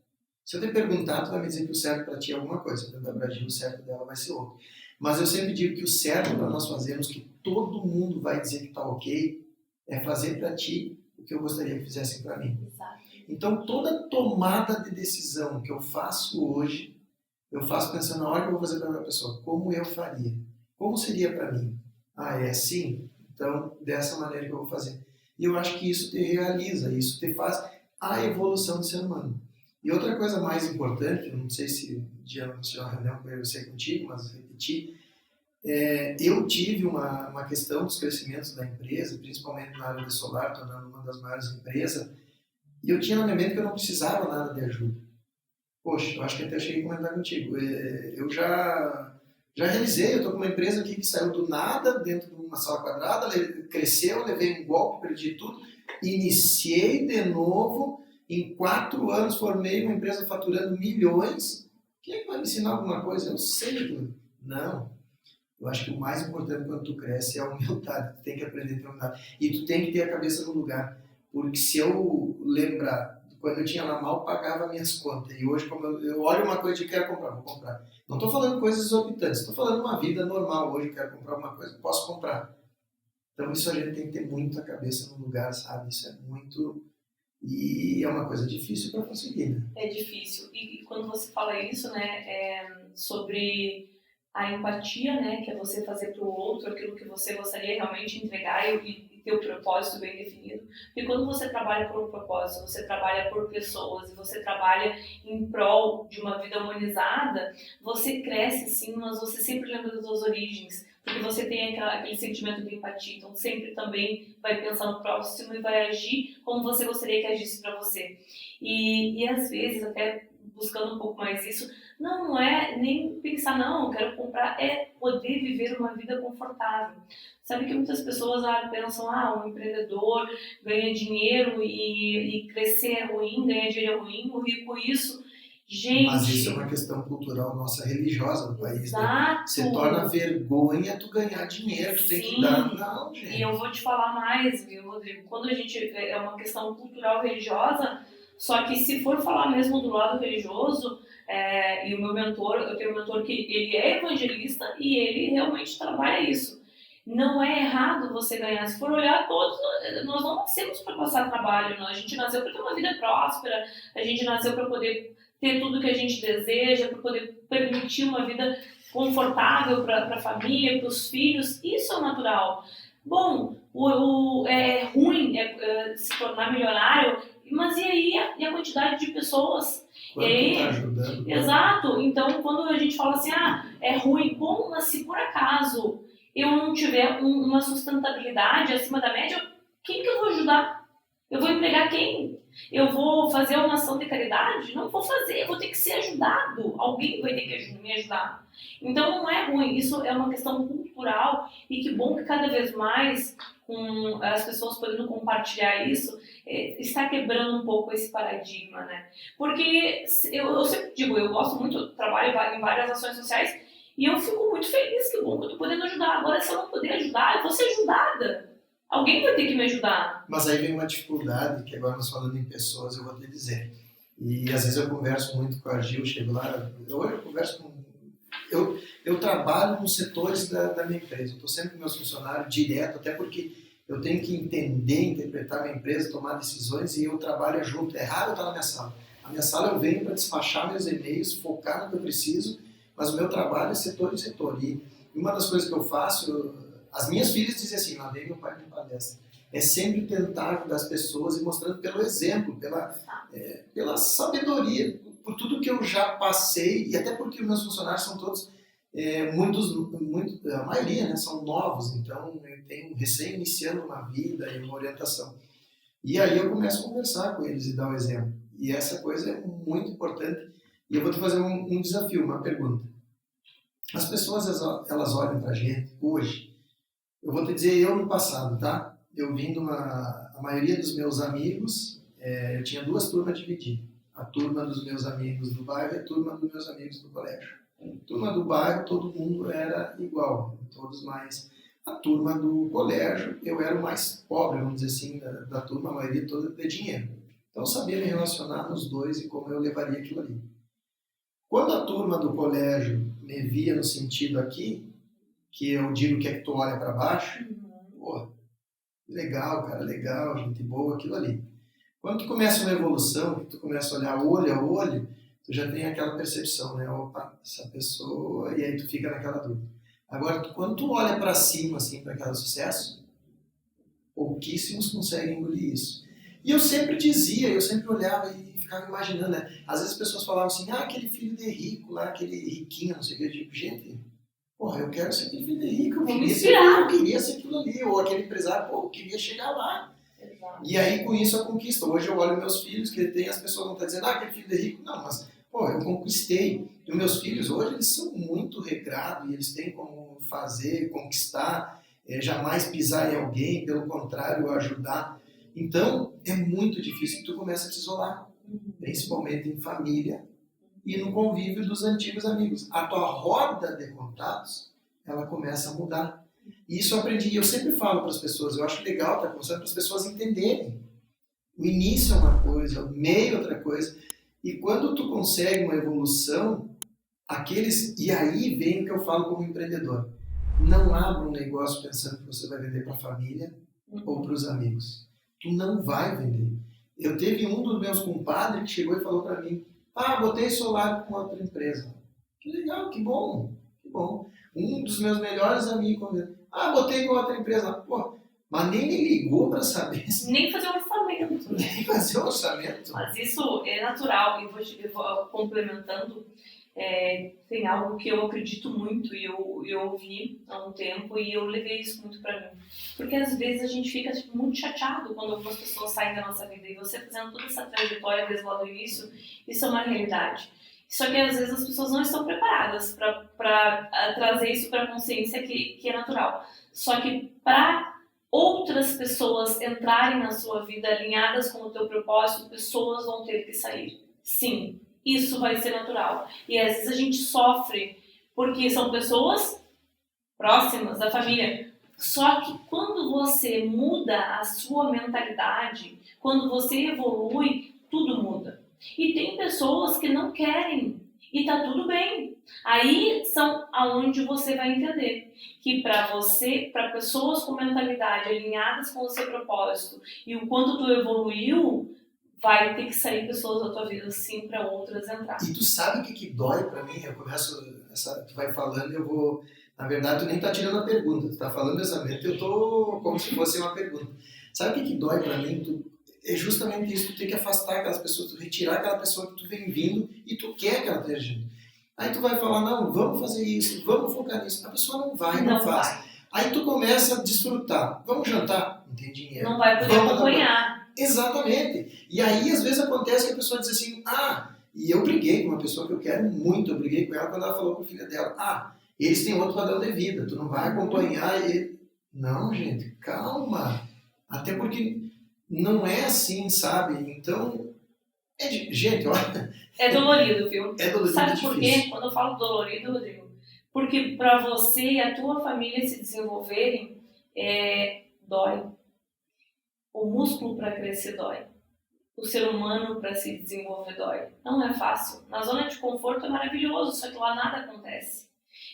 Se eu te perguntar, tu vai me dizer que o certo para ti é alguma coisa. Se eu perguntar para ti, o certo dela vai ser outro. Mas eu sempre digo que o certo para nós fazermos, que todo mundo vai dizer que está ok, é fazer para ti o que eu gostaria que fizessem para mim. Exato. Então, toda tomada de decisão que eu faço hoje, eu faço pensando na hora que eu vou fazer para a pessoa, como eu faria? Como seria para mim? É assim? Então, dessa maneira que eu vou fazer. E eu acho que isso te realiza, isso te faz a evolução do ser humano. E outra coisa mais importante, eu não sei se um dia não tinha uma reunião com você contigo, mas repetir, eu tive uma questão dos crescimentos da empresa, principalmente na área de solar, tornando uma das maiores empresas, e eu tinha na minha mente que eu não precisava nada de ajuda. Poxa, eu acho que até cheguei a comentar contigo. Eu já realizei, eu estou com uma empresa aqui que saiu do nada, dentro de uma sala quadrada, cresceu, levei um golpe, perdi tudo, iniciei de novo. Em 4 anos formei uma empresa faturando milhões. Quem é que vai me ensinar alguma coisa? Eu sei tudo. Não. Eu acho que o mais importante quando tu cresce é a humildade. Tu tem que aprender a ter humildade. E tu tem que ter a cabeça no lugar. Porque se eu lembrar, quando eu tinha lá mal, pagava minhas contas. E hoje, como eu olho uma coisa e quero comprar, vou comprar. Não estou falando coisas exorbitantes. Estou falando uma vida normal. Hoje eu quero comprar uma coisa, posso comprar. Então isso a gente tem que ter muito a cabeça no lugar, sabe? Isso é muito... E é uma coisa difícil para conseguir, né? É difícil. E quando você fala isso, né, sobre a empatia, né, que é você fazer para o outro aquilo que você gostaria realmente de entregar e ter o propósito bem definido. Porque quando você trabalha por um propósito, você trabalha por pessoas e você trabalha em prol de uma vida humanizada, você cresce sim, mas você sempre lembra das suas origens. Porque você tem aquele sentimento de empatia, então sempre também vai pensar no próximo e vai agir como você gostaria que agisse para você. E às vezes, até buscando um pouco mais isso, não é nem pensar, não, eu quero comprar, é poder viver uma vida confortável. Sabe que muitas pessoas pensam, um empreendedor ganha dinheiro e crescer é ruim, ganhar dinheiro é ruim, o rico isso. Gente, mas isso é uma questão cultural nossa, religiosa do país, exato. Né? Se torna vergonha tu ganhar dinheiro, tu tem que dar, não, gente. E eu vou te falar mais, viu, Rodrigo? Quando a gente, é uma questão cultural religiosa, só que se for falar mesmo do lado religioso, e o meu mentor, eu tenho um mentor que ele é evangelista e ele realmente trabalha isso. Não é errado você ganhar. Se for olhar todos, nós não nascemos para passar trabalho, não. A gente nasceu para ter uma vida próspera, a gente nasceu para poder ter tudo que a gente deseja, para poder permitir uma vida confortável para a família, para os filhos. Isso é natural. Bom, é ruim se tornar milionário, mas e aí a quantidade de pessoas? Quanto está ajudando? Exato. Então, quando a gente fala assim, é ruim, bom, mas se por acaso eu não tiver uma sustentabilidade acima da média, quem que eu vou ajudar? Eu vou empregar quem? Eu vou fazer uma ação de caridade? Não vou fazer, eu vou ter que ser ajudado. Alguém vai ter que me ajudar. Então não é ruim, isso é uma questão cultural e que bom que cada vez mais com as pessoas podendo compartilhar isso, está quebrando um pouco esse paradigma, né? Porque eu sempre digo, eu gosto muito, trabalho em várias ações sociais e eu fico muito feliz, que bom que eu estou podendo ajudar. Agora, se eu não puder ajudar, eu vou ser ajudada. Alguém vai ter que me ajudar. Mas aí vem uma dificuldade, que agora nós falando em pessoas, eu vou te dizer. E às vezes eu converso muito com a Gil, chego lá, hoje eu converso com... Eu trabalho nos setores da minha empresa, eu estou sempre com meus funcionários direto, até porque eu tenho que entender, interpretar a minha empresa, tomar decisões e eu trabalho junto. É raro eu estar na minha sala. A minha sala eu venho para despachar meus e-mails, focar no que eu preciso, mas o meu trabalho é setor em setor. E uma das coisas que eu faço, as minhas filhas dizem assim, lá vem meu pai me palestra, é sempre tentar ajudar as pessoas e mostrando pelo exemplo, pela sabedoria, por tudo que eu já passei, e até porque os meus funcionários são todos, a maioria, né, são novos, então eu tenho recém-iniciando uma vida e uma orientação. E aí eu começo a conversar com eles e dar o exemplo. E essa coisa é muito importante. E eu vou te fazer um desafio, uma pergunta. As pessoas, elas olham pra gente hoje, eu vou te dizer eu no passado, tá? Eu vim a maioria dos meus amigos, eu tinha duas turmas divididas. A turma dos meus amigos do bairro e a turma dos meus amigos do colégio. A turma do bairro, todo mundo era igual, todos mais. A turma do colégio, eu era o mais pobre, vamos dizer assim, da turma, a maioria toda de dinheiro. Então eu sabia me relacionar nos dois e como eu levaria aquilo ali. Quando a turma do colégio me via no sentido aqui, que eu digo que é que tu olha para baixo, pô, legal, cara, legal, gente boa, aquilo ali. Quando tu começa uma evolução, que tu começa a olhar olho a olho, tu já tem aquela percepção, né? Opa, essa pessoa... E aí tu fica naquela dúvida. Agora, quando tu olha para cima, assim, para aquele sucesso, pouquíssimos conseguem engolir isso. E eu sempre dizia, eu sempre olhava e ficava imaginando, né? Às vezes as pessoas falavam assim, aquele filho de rico lá, aquele riquinho, não sei o que, eu digo, gente... Porra, eu quero ser aquele filho de rico, eu queria ser aquilo ali, ou aquele empresário, eu queria chegar lá. Exato. E aí, com isso, eu conquisto. Hoje eu olho meus filhos, que tem as pessoas não estão dizendo, aquele filho de rico. Não, mas, eu conquistei. E meus filhos, hoje, eles são muito regrados, e eles têm como fazer, conquistar, jamais pisar em alguém, pelo contrário, ajudar. Então, é muito difícil que tu comece a te isolar, principalmente em família, e no convívio dos antigos amigos. A tua roda de contatos, ela começa a mudar. E isso eu aprendi, eu sempre falo para as pessoas, eu acho legal estar conversando para as pessoas entenderem. O início é uma coisa, o meio é outra coisa. E quando tu consegue uma evolução, e aí vem o que eu falo como empreendedor. não abra um negócio pensando que você vai vender para a família ou para os amigos. Tu não vai vender. Eu teve um dos meus compadres que chegou e falou para mim, botei solar com outra empresa. Que legal, que bom, que bom. Um dos meus melhores amigos, botei com outra empresa. Pô, mas nem me ligou para saber. Nem fazer um orçamento. Nem fazer um orçamento. Mas isso é natural. E vou complementando, tem algo que eu acredito muito e eu ouvi há um tempo e eu levei isso muito para mim. Porque às vezes a gente fica muito chateado quando algumas pessoas saem da nossa vida e você fazendo toda essa trajetória desde lá do início, isso é uma realidade. Só que às vezes as pessoas não estão preparadas para trazer isso para a consciência que é natural. Só que para outras pessoas entrarem na sua vida alinhadas com o teu propósito, pessoas vão ter que sair. Sim, isso vai ser natural. E às vezes a gente sofre porque são pessoas próximas da família. Só que quando você muda a sua mentalidade, quando você evolui, tudo muda. E tem pessoas que não querem e tá tudo bem. Aí são aonde você vai entender que para pessoas com mentalidade alinhadas com o seu propósito e o quanto tu evoluiu, vai ter que sair pessoas da tua vida sim para outras entrar. E tu sabe o que dói para mim? Eu começo, tu vai falando, eu vou... Na verdade, tu nem tá tirando a pergunta, tu tá falando exatamente, eu tô como se fosse uma pergunta. Sabe o que dói para mim? É justamente isso, tu tem que afastar aquelas pessoas, tu retirar aquela pessoa que tu vem vindo e tu quer que ela esteja agindo. Aí tu vai falar, não, vamos fazer isso, vamos focar nisso. A pessoa não vai, não faz. Vai. Aí tu começa a desfrutar. Vamos jantar? Não tem dinheiro. Não vai poder acompanhar. Exatamente. E aí, às vezes, acontece que a pessoa diz assim, e eu briguei com uma pessoa que eu quero muito, eu briguei com ela quando ela falou com a filha dela, eles têm outro padrão de vida, tu não vai acompanhar ele. Não, gente, calma. Até porque não é assim, sabe? Então, gente, olha... É dolorido, viu? É dolorido. Sabe por quê? Quando eu falo dolorido, Rodrigo, porque para você e a tua família se desenvolverem, dói. O músculo para crescer dói. O ser humano para se desenvolver dói. Não é fácil. Na zona de conforto é maravilhoso, só que lá nada acontece.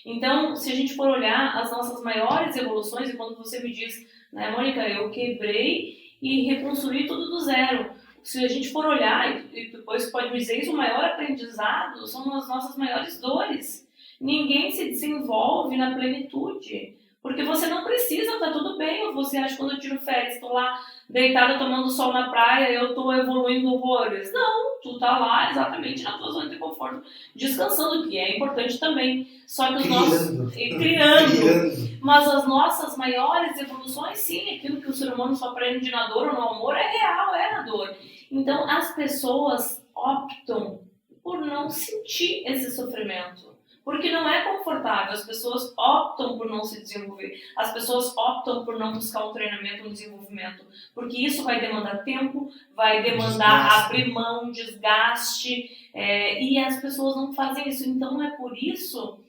Então, se a gente for olhar as nossas maiores evoluções, e quando você me diz, né, Mônica, eu quebrei e reconstruí tudo do zero. Se a gente for olhar, e depois pode me dizer isso, o maior aprendizado são as nossas maiores dores. Ninguém se desenvolve na plenitude, porque você não precisa, tá tudo bem. Ou você acha que quando eu tiro férias, estou lá deitada tomando sol na praia, eu estou evoluindo horrores. Não, tu tá lá exatamente na tua zona de conforto, descansando, que é importante também. Só que criando. Mas as nossas maiores evoluções, sim, aquilo que o ser humano só aprende na dor ou no amor é real, é na dor. Então as pessoas optam por não sentir esse sofrimento, porque não é confortável. As pessoas optam por não se desenvolver, as pessoas optam por não buscar um treinamento, um desenvolvimento, porque isso vai demandar tempo, vai demandar abrir mão, desgaste, e as pessoas não fazem isso. Então é por isso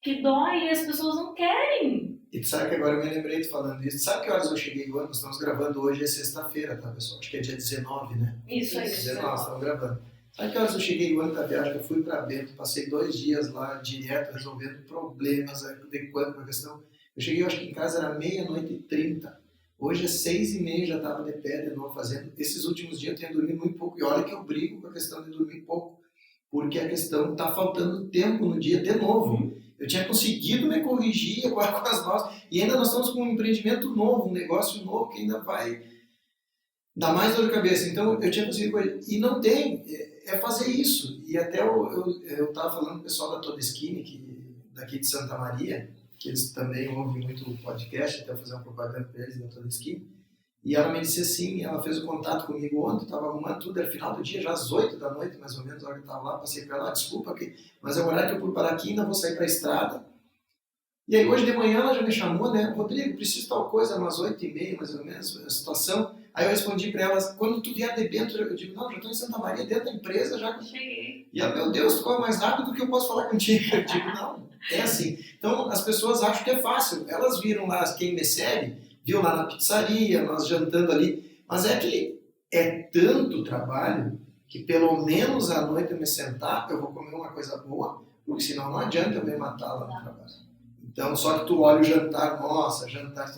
que dói e as pessoas não querem. E tu sabe que agora eu me lembrei de falando isso. Sabe que horas eu cheguei agora? Nós estamos gravando hoje, é sexta-feira, tá, pessoal? Acho que é dia 19, né? Isso aí. 19, estamos gravando. Sabe que horas eu cheguei o ano da viagem? Eu fui para Bento, passei 2 dias lá direto, resolvendo problemas adequando a questão. Eu cheguei, acho que em casa era 00:30. Hoje é 6:30, já estava de pé de novo fazendo. Esses últimos dias eu tenho dormido muito pouco. E olha que eu brigo com a questão de dormir pouco, porque a questão está faltando tempo no dia de novo. Eu tinha conseguido me corrigir com as mãos, e ainda nós estamos com um empreendimento novo, um negócio novo que ainda vai dar mais dor de cabeça. Então eu tinha conseguido corrigir. E não tem, fazer isso. E até eu estava falando com o pessoal da Toda Skin, daqui de Santa Maria, que eles também ouvem muito o podcast, até fazer uma propaganda para eles da Toda Skin. E ela me disse assim, ela fez o contato comigo ontem, estava arrumando tudo, era final do dia, já às 8 da noite, mais ou menos, a hora que eu estava lá, passei para ela, desculpa, mas é o horário que eu fui parar aqui, ainda vou sair para a estrada. E aí hoje de manhã ela já me chamou, né, Rodrigo, preciso de tal coisa, umas 8:30, mais ou menos, a situação. Aí eu respondi para ela, quando tu vier de Bento, eu digo, não, já estou em Santa Maria, dentro da empresa, já cheguei. E ela, meu Deus, tu corre mais rápido do que eu posso falar contigo. Eu digo, não, é assim. Então as pessoas acham que é fácil, elas viram lá, quem me segue, viu lá na pizzaria, nós jantando ali, mas é que é tanto trabalho que pelo menos à noite eu me sentar, eu vou comer uma coisa boa, porque senão não adianta eu me matar lá no trabalho. Então, só que tu olha o jantar, nossa, jantar...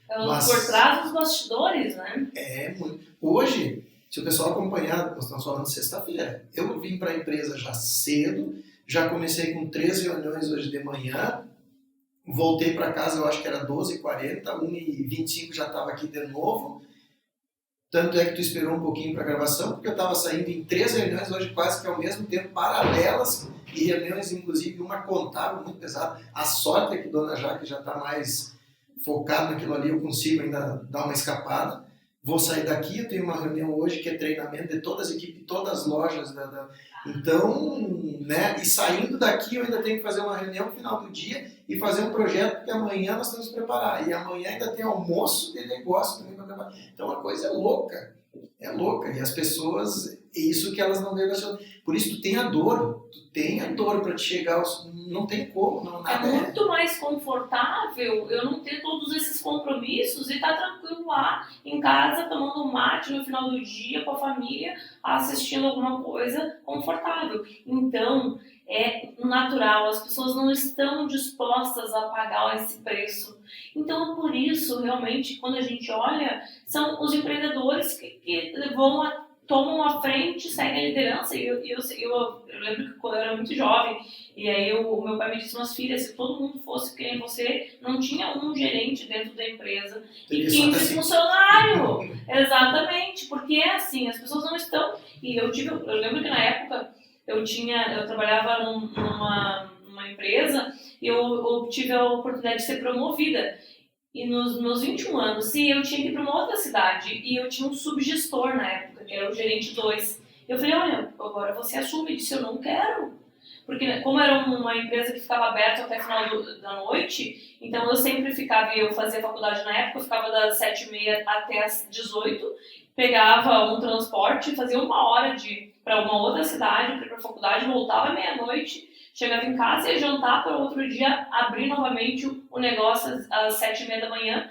Mas, por trás dos bastidores, né? É, muito. Hoje, se o pessoal acompanhar, nós estamos falando de sexta-feira, eu vim para a empresa já cedo, já comecei com 3 reuniões hoje de manhã, voltei para casa, eu acho que era 12h40, 1h25 já estava aqui de novo. Tanto é que tu esperou um pouquinho para a gravação, porque eu estava saindo em 3 reuniões hoje quase que ao mesmo tempo, paralelas, e reuniões, inclusive, uma contábil muito pesada. A sorte é que Dona Jaque já está mais focada naquilo ali, eu consigo ainda dar uma escapada. Vou sair daqui, eu tenho uma reunião hoje que é treinamento de todas as equipes, todas as lojas. Então, né, e saindo daqui eu ainda tenho que fazer uma reunião no final do dia e fazer um projeto, porque amanhã nós temos que preparar. E amanhã ainda tem almoço de negócio também para preparar. Então a coisa é louca. E as pessoas, é isso que elas não veem. Por isso tu tem a dor para te chegar, não tem como, não, nada é muito mais confortável eu não ter todos esses compromissos e estar tranquilo lá em casa, tomando um mate no final do dia com a família, assistindo alguma coisa confortável. Então, é natural, as pessoas não estão dispostas a pagar esse preço. Então, por isso, realmente, quando a gente olha, são os empreendedores que tomam a frente, seguem a liderança. Eu lembro que quando eu era muito jovem, e aí o meu pai me disse, mas filha, se todo mundo fosse que nem você, não tinha um gerente dentro da empresa e 15 funcionários. Exatamente, porque é assim, as pessoas não estão... E eu lembro que na época eu trabalhava numa empresa e eu tive a oportunidade de ser promovida. E nos meus 21 anos, se eu tinha que ir para uma outra cidade e eu tinha um subgestor na época, que era o gerente 2, eu falei, olha, agora você assume. Ele disse, eu não quero. Porque como era uma empresa que ficava aberta até o final da noite, então eu sempre ficava, eu fazia faculdade na época, eu ficava das 7h30 até as 18h, pegava um transporte, fazia 1 hora para uma outra cidade, para ir para a faculdade, voltava meia-noite, chegava em casa e ia jantar para outro dia abrir novamente o negócio às 7h30 da manhã.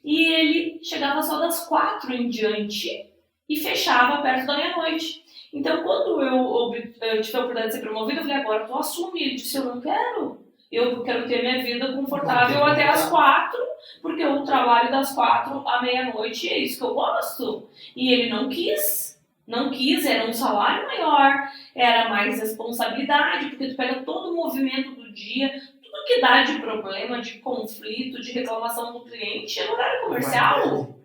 E ele chegava só das 4 em diante e fechava perto da meia-noite. Então, quando eu tive a oportunidade de ser promovida, eu falei, agora tu assume. Ele disse, eu não quero. Eu quero ter minha vida confortável até as 4, porque eu trabalho das 4 à meia-noite e é isso que eu gosto. E ele não quis. Não quis, era um salário maior, era mais responsabilidade, porque tu pega todo o movimento do dia, tudo que dá de problema, de conflito, de reclamação do cliente, é no horário comercial.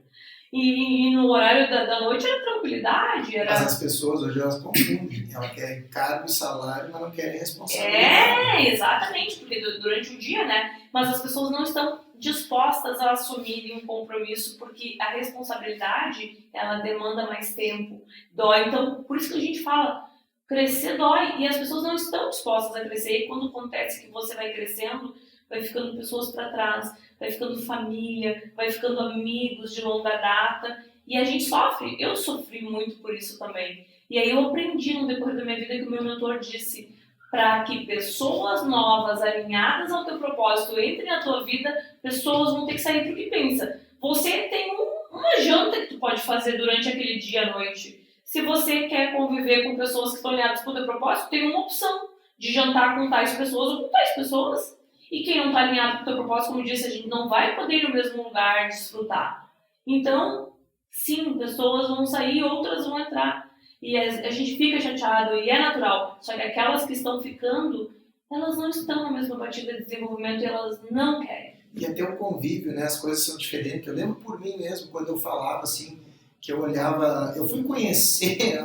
E no horário da noite era tranquilidade. Mas as pessoas hoje elas confundem. Elas querem cargo e salário, mas não querem responsabilidade. Exatamente, porque durante o dia, né? Mas as pessoas não estão dispostas a assumirem um compromisso, porque a responsabilidade, ela demanda mais tempo, dói. Então, por isso que a gente fala, crescer dói, e as pessoas não estão dispostas a crescer, e quando acontece que você vai crescendo, vai ficando pessoas para trás, vai ficando família, vai ficando amigos de longa data, e a gente sofre. Eu sofri muito por isso também. E aí eu aprendi no decorrer da minha vida que o meu mentor disse, para que pessoas novas, alinhadas ao teu propósito, entrem na tua vida, pessoas vão ter que sair, porque pensa, você tem uma janta que tu pode fazer durante aquele dia à noite. Se você quer conviver com pessoas que estão alinhadas com o teu propósito, tem uma opção de jantar com tais pessoas ou com tais pessoas. E quem não está alinhado com o teu propósito, como eu disse, a gente não vai poder ir no mesmo lugar desfrutar. Então, sim, pessoas vão sair, outras vão entrar. E a gente fica chateado, e é natural. Só que aquelas que estão ficando, elas não estão na mesma batida de desenvolvimento e elas não querem. E até o convívio, né? As coisas são diferentes. Eu lembro por mim mesmo, quando eu falava assim, que eu olhava... Eu fui conhecer,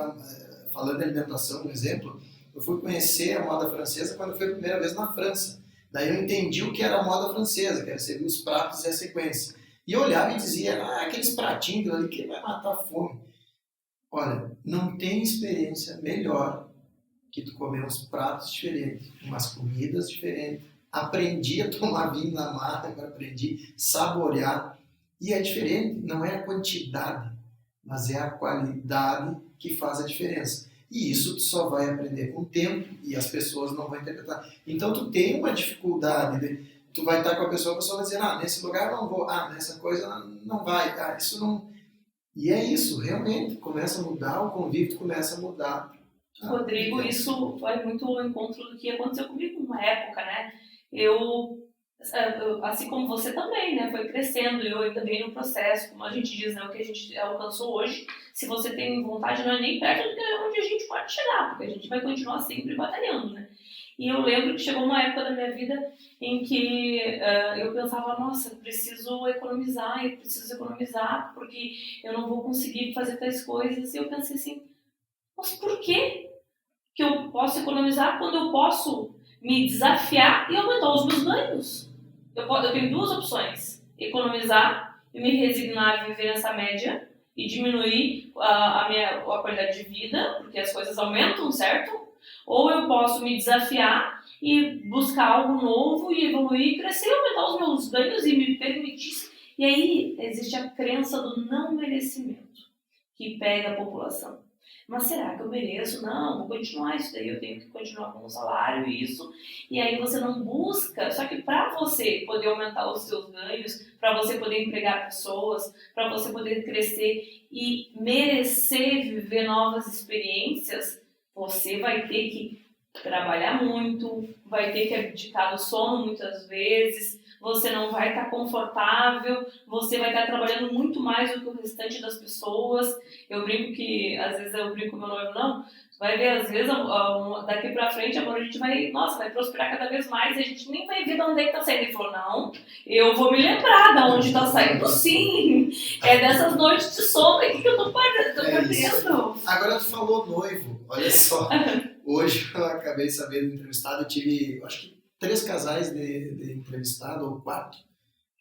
falando de alimentação, um exemplo, eu fui conhecer a moda francesa quando eu fui a primeira vez na França. Daí eu entendi o que era a moda francesa, que era servir os pratos e a sequência. E eu olhava e dizia, aqueles pratinhos ali que vai matar a fome. Olha, não tem experiência melhor que tu comer uns pratos diferentes, umas comidas diferentes. Aprendi a tomar vinho na mata, aprendi a saborear. E é diferente, não é a quantidade, mas é a qualidade que faz a diferença. E isso tu só vai aprender com o tempo e as pessoas não vão interpretar. Então tu tem uma dificuldade, tu vai estar com a pessoa vai dizer, nesse lugar eu não vou, nessa coisa não vai, isso não... E é isso, realmente, começa a mudar, o convívio começa a mudar. Rodrigo, isso vai muito ao encontro do que aconteceu comigo numa época, né? Eu assim como você também, né, foi crescendo, eu também no processo, como a gente diz, né, o que a gente alcançou hoje, se você tem vontade, não é nem perto de onde a gente pode chegar, porque a gente vai continuar sempre batalhando, né. E eu lembro que chegou uma época da minha vida em que eu pensava, nossa, eu preciso economizar, porque eu não vou conseguir fazer tais coisas, e eu pensei assim, mas por que eu posso economizar quando eu posso me desafiar e aumentar os meus ganhos? Eu tenho duas opções: economizar e me resignar a viver nessa média e diminuir a qualidade de vida, porque as coisas aumentam, certo? Ou eu posso me desafiar e buscar algo novo e evoluir, crescer, aumentar os meus ganhos e me permitir. E aí existe a crença do não merecimento que pega a população. Mas será que eu mereço? Não, vou continuar isso daí, eu tenho que continuar com o salário e isso. E aí você não busca, só que para você poder aumentar os seus ganhos, para você poder empregar pessoas, para você poder crescer e merecer viver novas experiências, você vai ter que trabalhar muito, vai ter que abdicar do sono muitas vezes, você não vai estar confortável, você vai estar trabalhando muito mais do que o restante das pessoas. Eu brinco que, às vezes eu brinco com meu noivo, não, vai ver, às vezes, daqui pra frente, amor, a gente vai, nossa, vai prosperar cada vez mais e a gente nem vai ver de onde é que tá saindo. Ele falou, não, eu vou me lembrar de onde tá saindo, sim. É dessas noites de sombra aqui que eu tô perdendo. Agora tu falou noivo, olha só, hoje eu acabei de saber do entrevistado, eu tive, acho que 3 casais de entrevistado, ou 4,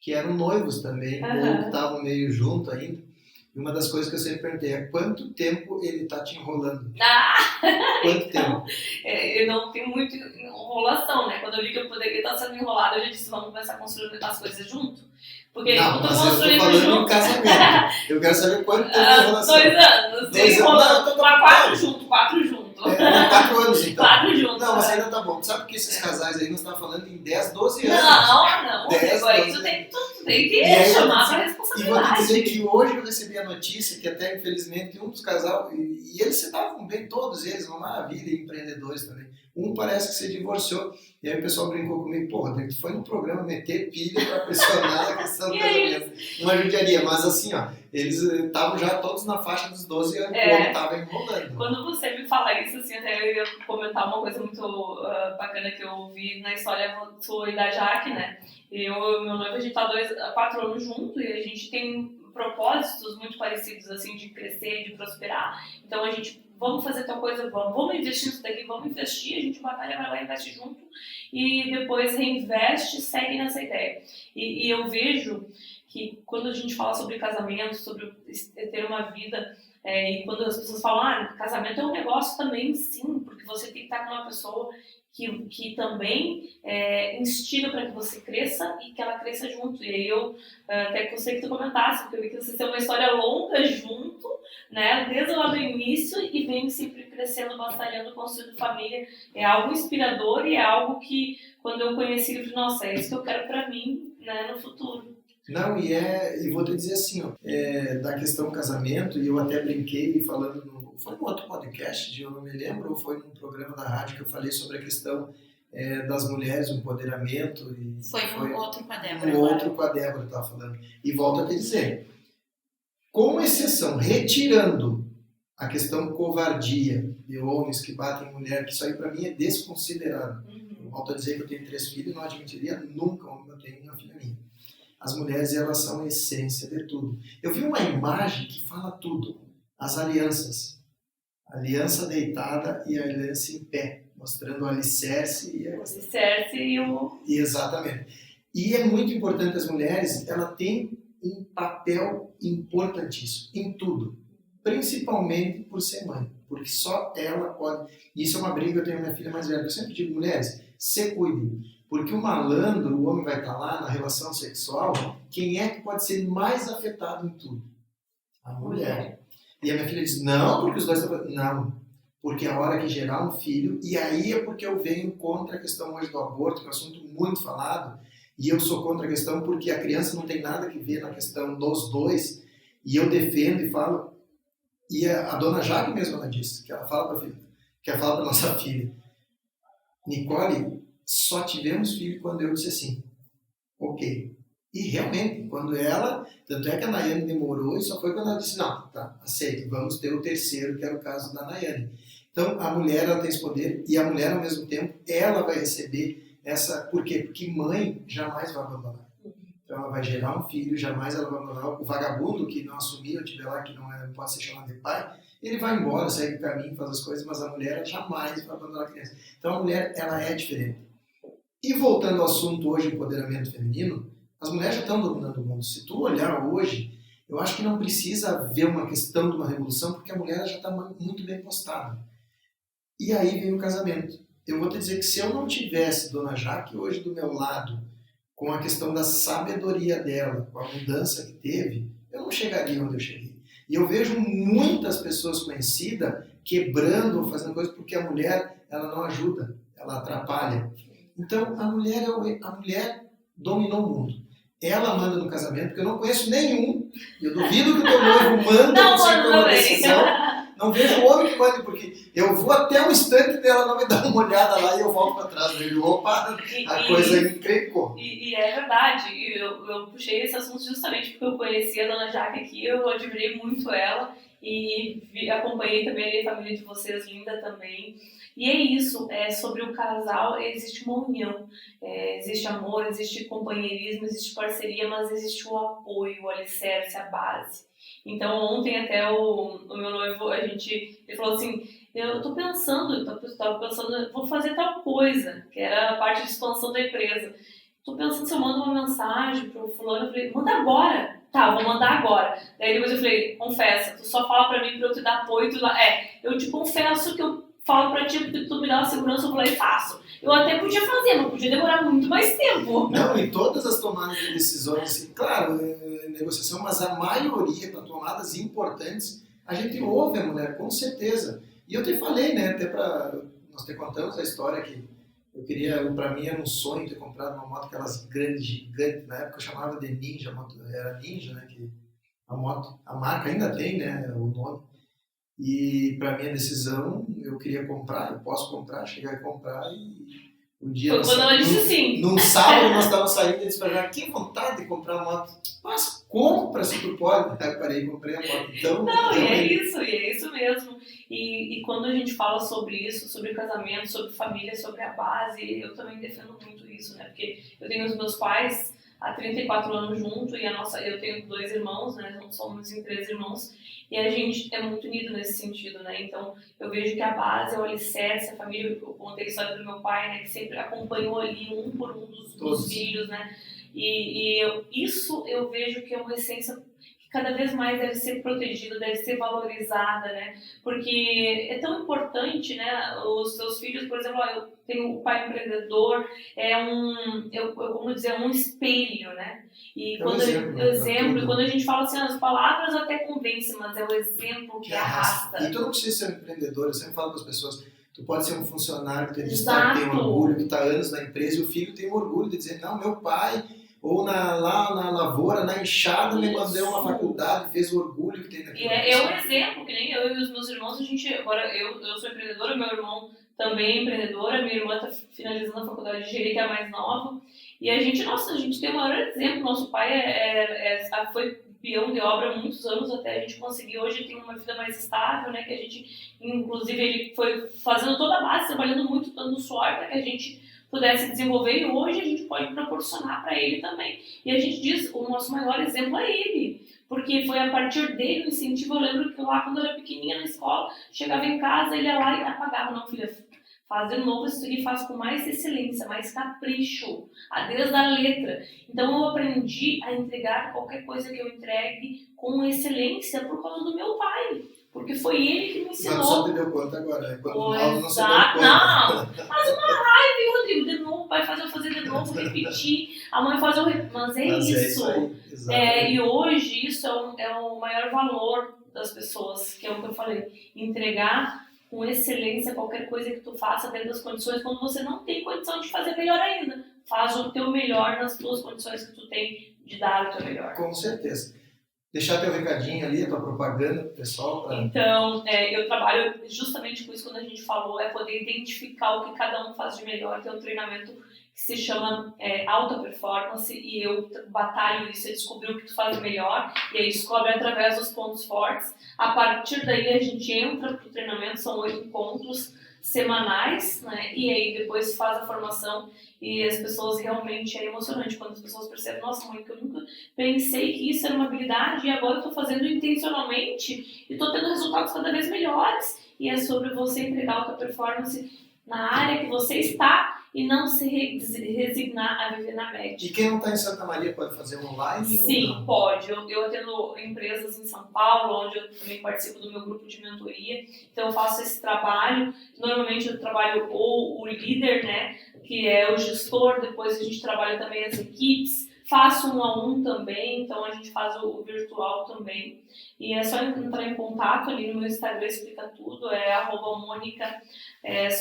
que eram noivos também, ou que estavam meio junto ainda. E uma das coisas que eu sempre perguntei é quanto tempo ele tá te enrolando? Quanto tempo? Eu não tenho muita enrolação, né? Quando eu vi que eu poderia estar sendo enrolada, eu já disse, vamos começar a construir as coisas junto. Porque não, mas eu tô falando junto, em casamento. Eu quero saber quanto tempo de enrolação. 2 anos. 2 anos. 4 juntos. 4 anos, então. 4 juntos. Não, mas ainda tá bom. Tu sabe que esses casais aí, nós estamos falando em 10, 12 anos. Não. 10, agora isso tem que chamar pra responsabilidade. E vou te dizer que hoje eu recebi a notícia que até, infelizmente, um dos casais, e eles se davam bem, todos eles, uma maravilha, empreendedores também. Um parece que se divorciou. E aí o pessoal brincou comigo, porra, tu foi no programa meter pilha pra pressionar a questão do casamento. Uma judiaria, mas assim, ó, eles estavam já todos na faixa dos 12 anos, o outro tava enrolando. Quando você me fala isso, assim, até eu ia comentar uma coisa muito bacana que eu ouvi na história sua e da Jaque, né? Eu e meu noivo, a gente tá 4 anos junto e a gente tem propósitos muito parecidos, assim, de crescer, de prosperar. Então a gente, vamos fazer tal coisa, vamos investir nisso daqui, vamos investir, a gente batalha, vai lá, investe junto e depois reinveste, segue nessa ideia. E eu vejo que quando a gente fala sobre casamento, sobre ter uma vida, e quando as pessoas falam, casamento é um negócio também, sim, porque você tem que estar com uma pessoa que também instiga para que você cresça e que ela cresça junto. E aí eu até gostei que tu comentasse, porque eu vi que você tem uma história longa junto, né, desde lá do início e vem sempre crescendo, batalhando, construindo família. É algo inspirador e é algo que, quando eu conheci, eu falei, nossa, é isso que eu quero para mim, né, no futuro. Não, e vou te dizer assim, ó, da questão casamento, e eu até brinquei falando foi num outro podcast, eu não me lembro, ou foi num programa da rádio que eu falei sobre a questão das mulheres, o empoderamento. Foi um outro com a Débora. Um outro com a Débora, estava falando. E volto a te dizer, com exceção, retirando a questão covardia de homens que batem em mulher, que isso aí para mim é desconsiderado. Eu volto a dizer que eu tenho 3 filhos e não admitiria nunca eu tenho uma filha minha. As mulheres, elas são a essência de tudo. Eu vi uma imagem que fala tudo. As alianças. A aliança deitada e a aliança em pé. Mostrando o alicerce e o alicerce e o... Exatamente. E é muito importante as mulheres, ela tem um papel importantíssimo em tudo. Principalmente por ser mãe. Porque só ela pode... Isso é uma briga, eu tenho minha filha mais velha. Eu sempre digo, mulheres, se cuidem. Porque o malandro, o homem vai estar lá na relação sexual, quem é que pode ser mais afetado em tudo? A mulher. E a minha filha diz, não, porque os dois estão... Não, porque a hora que gerar um filho, e aí é porque eu venho contra a questão hoje do aborto, que é um assunto muito falado, e eu sou contra a questão porque a criança não tem nada que ver na questão dos dois, e eu defendo e falo, e a dona Jaque mesmo ela disse, que ela fala para a filha, que ela fala para nossa filha, Nicole, só tivemos filho quando eu disse assim, ok. E realmente, quando ela, tanto é que a Nayane demorou e só foi quando ela disse, não, tá, aceito, vamos ter o terceiro, que era o caso da Nayane. Então, a mulher, ela tem esse poder e a mulher, ao mesmo tempo, ela vai receber essa... Por quê? Porque mãe jamais vai abandonar. Então, ela vai gerar um filho, jamais ela vai abandonar. O vagabundo que não assumiu, eu tiver lá, que não pode ser chamado de pai, ele vai embora, segue o caminho, faz as coisas, mas a mulher jamais vai abandonar a criança. Então, a mulher, ela é diferente. E voltando ao assunto hoje, empoderamento feminino, as mulheres já estão dominando o mundo. Se tu olhar hoje, eu acho que não precisa haver uma questão de uma revolução, porque a mulher já está muito bem postada. E aí vem o casamento. Eu vou te dizer que se eu não tivesse Dona Jaque hoje do meu lado, com a questão da sabedoria dela, com a mudança que teve, eu não chegaria onde eu cheguei. E eu vejo muitas pessoas conhecidas quebrando ou fazendo coisas porque a mulher, ela não ajuda, ela atrapalha. Então, a mulher dominou o mundo. Ela manda no casamento, porque eu não conheço nenhum, eu duvido que o teu noivo manda uma decisão. Não vejo homem que manda, porque eu vou até um instante dela não me dar uma olhada lá e eu volto para trás dele. Opa, a coisa encrencou. E é verdade, eu puxei esse assunto justamente porque eu conheci a Dona Jaque aqui, eu admirei muito ela e acompanhei também a família de vocês, linda também. E é isso, sobre o casal, existe uma união, existe amor, existe companheirismo, existe parceria, mas existe o apoio, o alicerce, a base. Então ontem até o meu noivo, ele falou assim, eu estava pensando, vou fazer tal coisa, que era a parte de expansão da empresa. Estou pensando se eu mando uma mensagem pro fulano, eu falei, manda agora. Tá, vou mandar agora. Daí depois eu falei, confessa, tu só fala pra mim pra eu te dar apoio, eu te confesso que eu falo pra ti porque tu me dá uma segurança, eu vou lá e faço. Eu até podia fazer, mas podia demorar muito mais tempo. Não, em todas as tomadas de decisões, assim, claro, negociação, mas a maioria das tomadas importantes, a gente ouve a mulher, com certeza. E eu te falei, né, até nós te contamos a história que eu queria, para mim era um sonho ter comprado uma moto, aquelas grandes, gigantes, na época eu chamava de Ninja, era Ninja, né, que a moto, a marca ainda tem, né, o nome. E para minha decisão, eu queria comprar, eu posso comprar, chegar e comprar e um dia... Foi quando ela disse sim. Num sábado nós estávamos saindo e eles falaram, que vontade de comprar uma moto. Mas compra se tu pode. Aí eu parei e comprei a moto. Então, não, e é isso mesmo. E quando a gente fala sobre isso, sobre casamento, sobre família, sobre a base, eu também defendo muito isso, né? Porque eu tenho os meus pais há 34 anos junto e eu tenho 2 irmãos, né? Nós somos em 3 irmãos. E a gente é muito unido nesse sentido, né? Então, eu vejo que a base é o alicerce, a família, eu contei a história do meu pai, né? Que sempre acompanhou ali um por um dos filhos, né? Isso eu vejo que é uma essência que cada vez mais deve ser protegida, deve ser valorizada, né? Porque é tão importante, né? Os seus filhos, por exemplo, eu tenho o pai empreendedor, como dizer, um espelho, né? E quando a gente fala assim, as palavras até convencem, mas é o exemplo que arrasta. E tu não precisa ser um empreendedor, eu sempre falo para as pessoas, tu pode ser um funcionário que tem orgulho, que está há anos na empresa, e o filho tem orgulho de dizer, não, meu pai, ou lá na lavoura, na enxada, me mandou uma faculdade, fez o orgulho que tem naquilo. É um exemplo, que nem eu e os meus irmãos, agora eu sou empreendedora, meu irmão também é empreendedora, minha irmã está finalizando a faculdade de engenharia, que é a mais nova, e a gente tem o maior exemplo, nosso pai foi peão de obra há muitos anos até a gente conseguir, hoje tem uma vida mais estável, né, que a gente, inclusive, ele foi fazendo toda a base, trabalhando muito, dando suor para que a gente pudesse desenvolver, e hoje a gente pode proporcionar para ele também. E a gente diz, o nosso maior exemplo é ele, porque foi a partir dele o incentivo. Eu lembro que lá, quando eu era pequenininha na escola, chegava em casa, ele ia lá e apagava, não, filha, faz de novo isso aqui, faz com mais excelência, mais capricho, desde a letra. Então eu aprendi a entregar qualquer coisa que eu entregue com excelência por causa do meu pai. Porque foi ele que me ensinou. Mas só te deu conta agora, né? Quando não se deu conta. Não, mas uma raiva, hein, Rodrigo? De novo, o pai faz eu fazer de novo, repetir. A mãe faz eu repetir. Mas isso. E hoje isso é o maior valor das pessoas, que é o que eu falei. Entregar com excelência qualquer coisa que tu faça dentro das condições, quando você não tem condição de fazer melhor ainda. Faz o teu melhor nas tuas condições que tu tem de dar o teu melhor. Com certeza. Deixar teu recadinho ali, a tua propaganda pro pessoal. Então, eu trabalho justamente com isso, quando a gente falou, é poder identificar o que cada um faz de melhor, ter um treinamento que que se chama alta performance, e eu batalho isso, eu descobri o que tu faz melhor, e aí descobre através dos pontos fortes. A partir daí a gente entra pro treinamento, são 8 encontros semanais, né? E aí depois faz a formação, e as pessoas realmente, é emocionante quando as pessoas percebem, nossa, mãe, que eu nunca pensei que isso era uma habilidade, e agora eu estou fazendo intencionalmente e estou tendo resultados cada vez melhores. E é sobre você entregar alta performance na área que você está e não se resignar a viver na média. E quem não está em Santa Maria pode fazer online? Sim, pode. Eu atendo empresas em São Paulo, onde eu também participo do meu grupo de mentoria. Então eu faço esse trabalho. Normalmente eu trabalho ou o líder, né, que é o gestor. Depois a gente trabalha também as equipes. Faço 1-a-1 também, então a gente faz o virtual também. E é só entrar em contato ali no meu Instagram, explica tudo, é @Mônica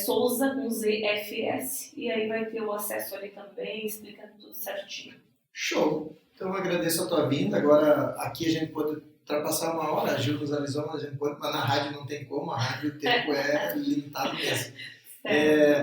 Souza com ZFS, e aí vai ter o acesso ali também, explica tudo certinho. Show! Então eu agradeço a tua vinda. Agora aqui a gente pode ultrapassar 1 hora, a Gil nos avisou, mas a gente pode, mas na rádio não tem como, a rádio o tempo é limitado mesmo.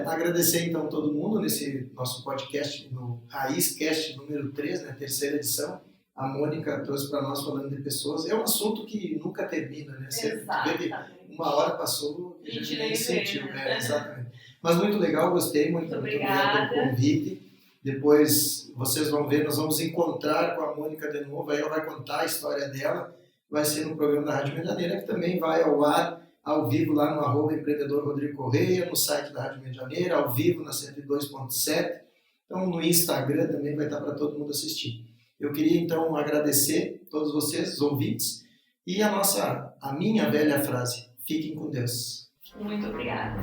Agradecer então todo mundo nesse nosso podcast, no RaízCast número 3, né, terceira edição. A Mônica trouxe para nós falando de pessoas. É um assunto que nunca termina, né? Exatamente. 1 hora passou e a gente nem sentiu. Né? Exatamente. Mas muito legal, gostei muito obrigado pelo convite. Depois vocês vão ver, nós vamos encontrar com a Mônica de novo, aí ela vai contar a história dela. Vai ser no programa da Rádio Medianeira, que também vai ao ar ao vivo lá no @empreendedor Rodrigo Correia, no site da Rádio Medianeira, ao vivo na 102.7. Então no Instagram também vai estar para todo mundo assistir. Eu queria então agradecer a todos vocês, os ouvintes, e a minha velha frase: fiquem com Deus. Muito obrigada.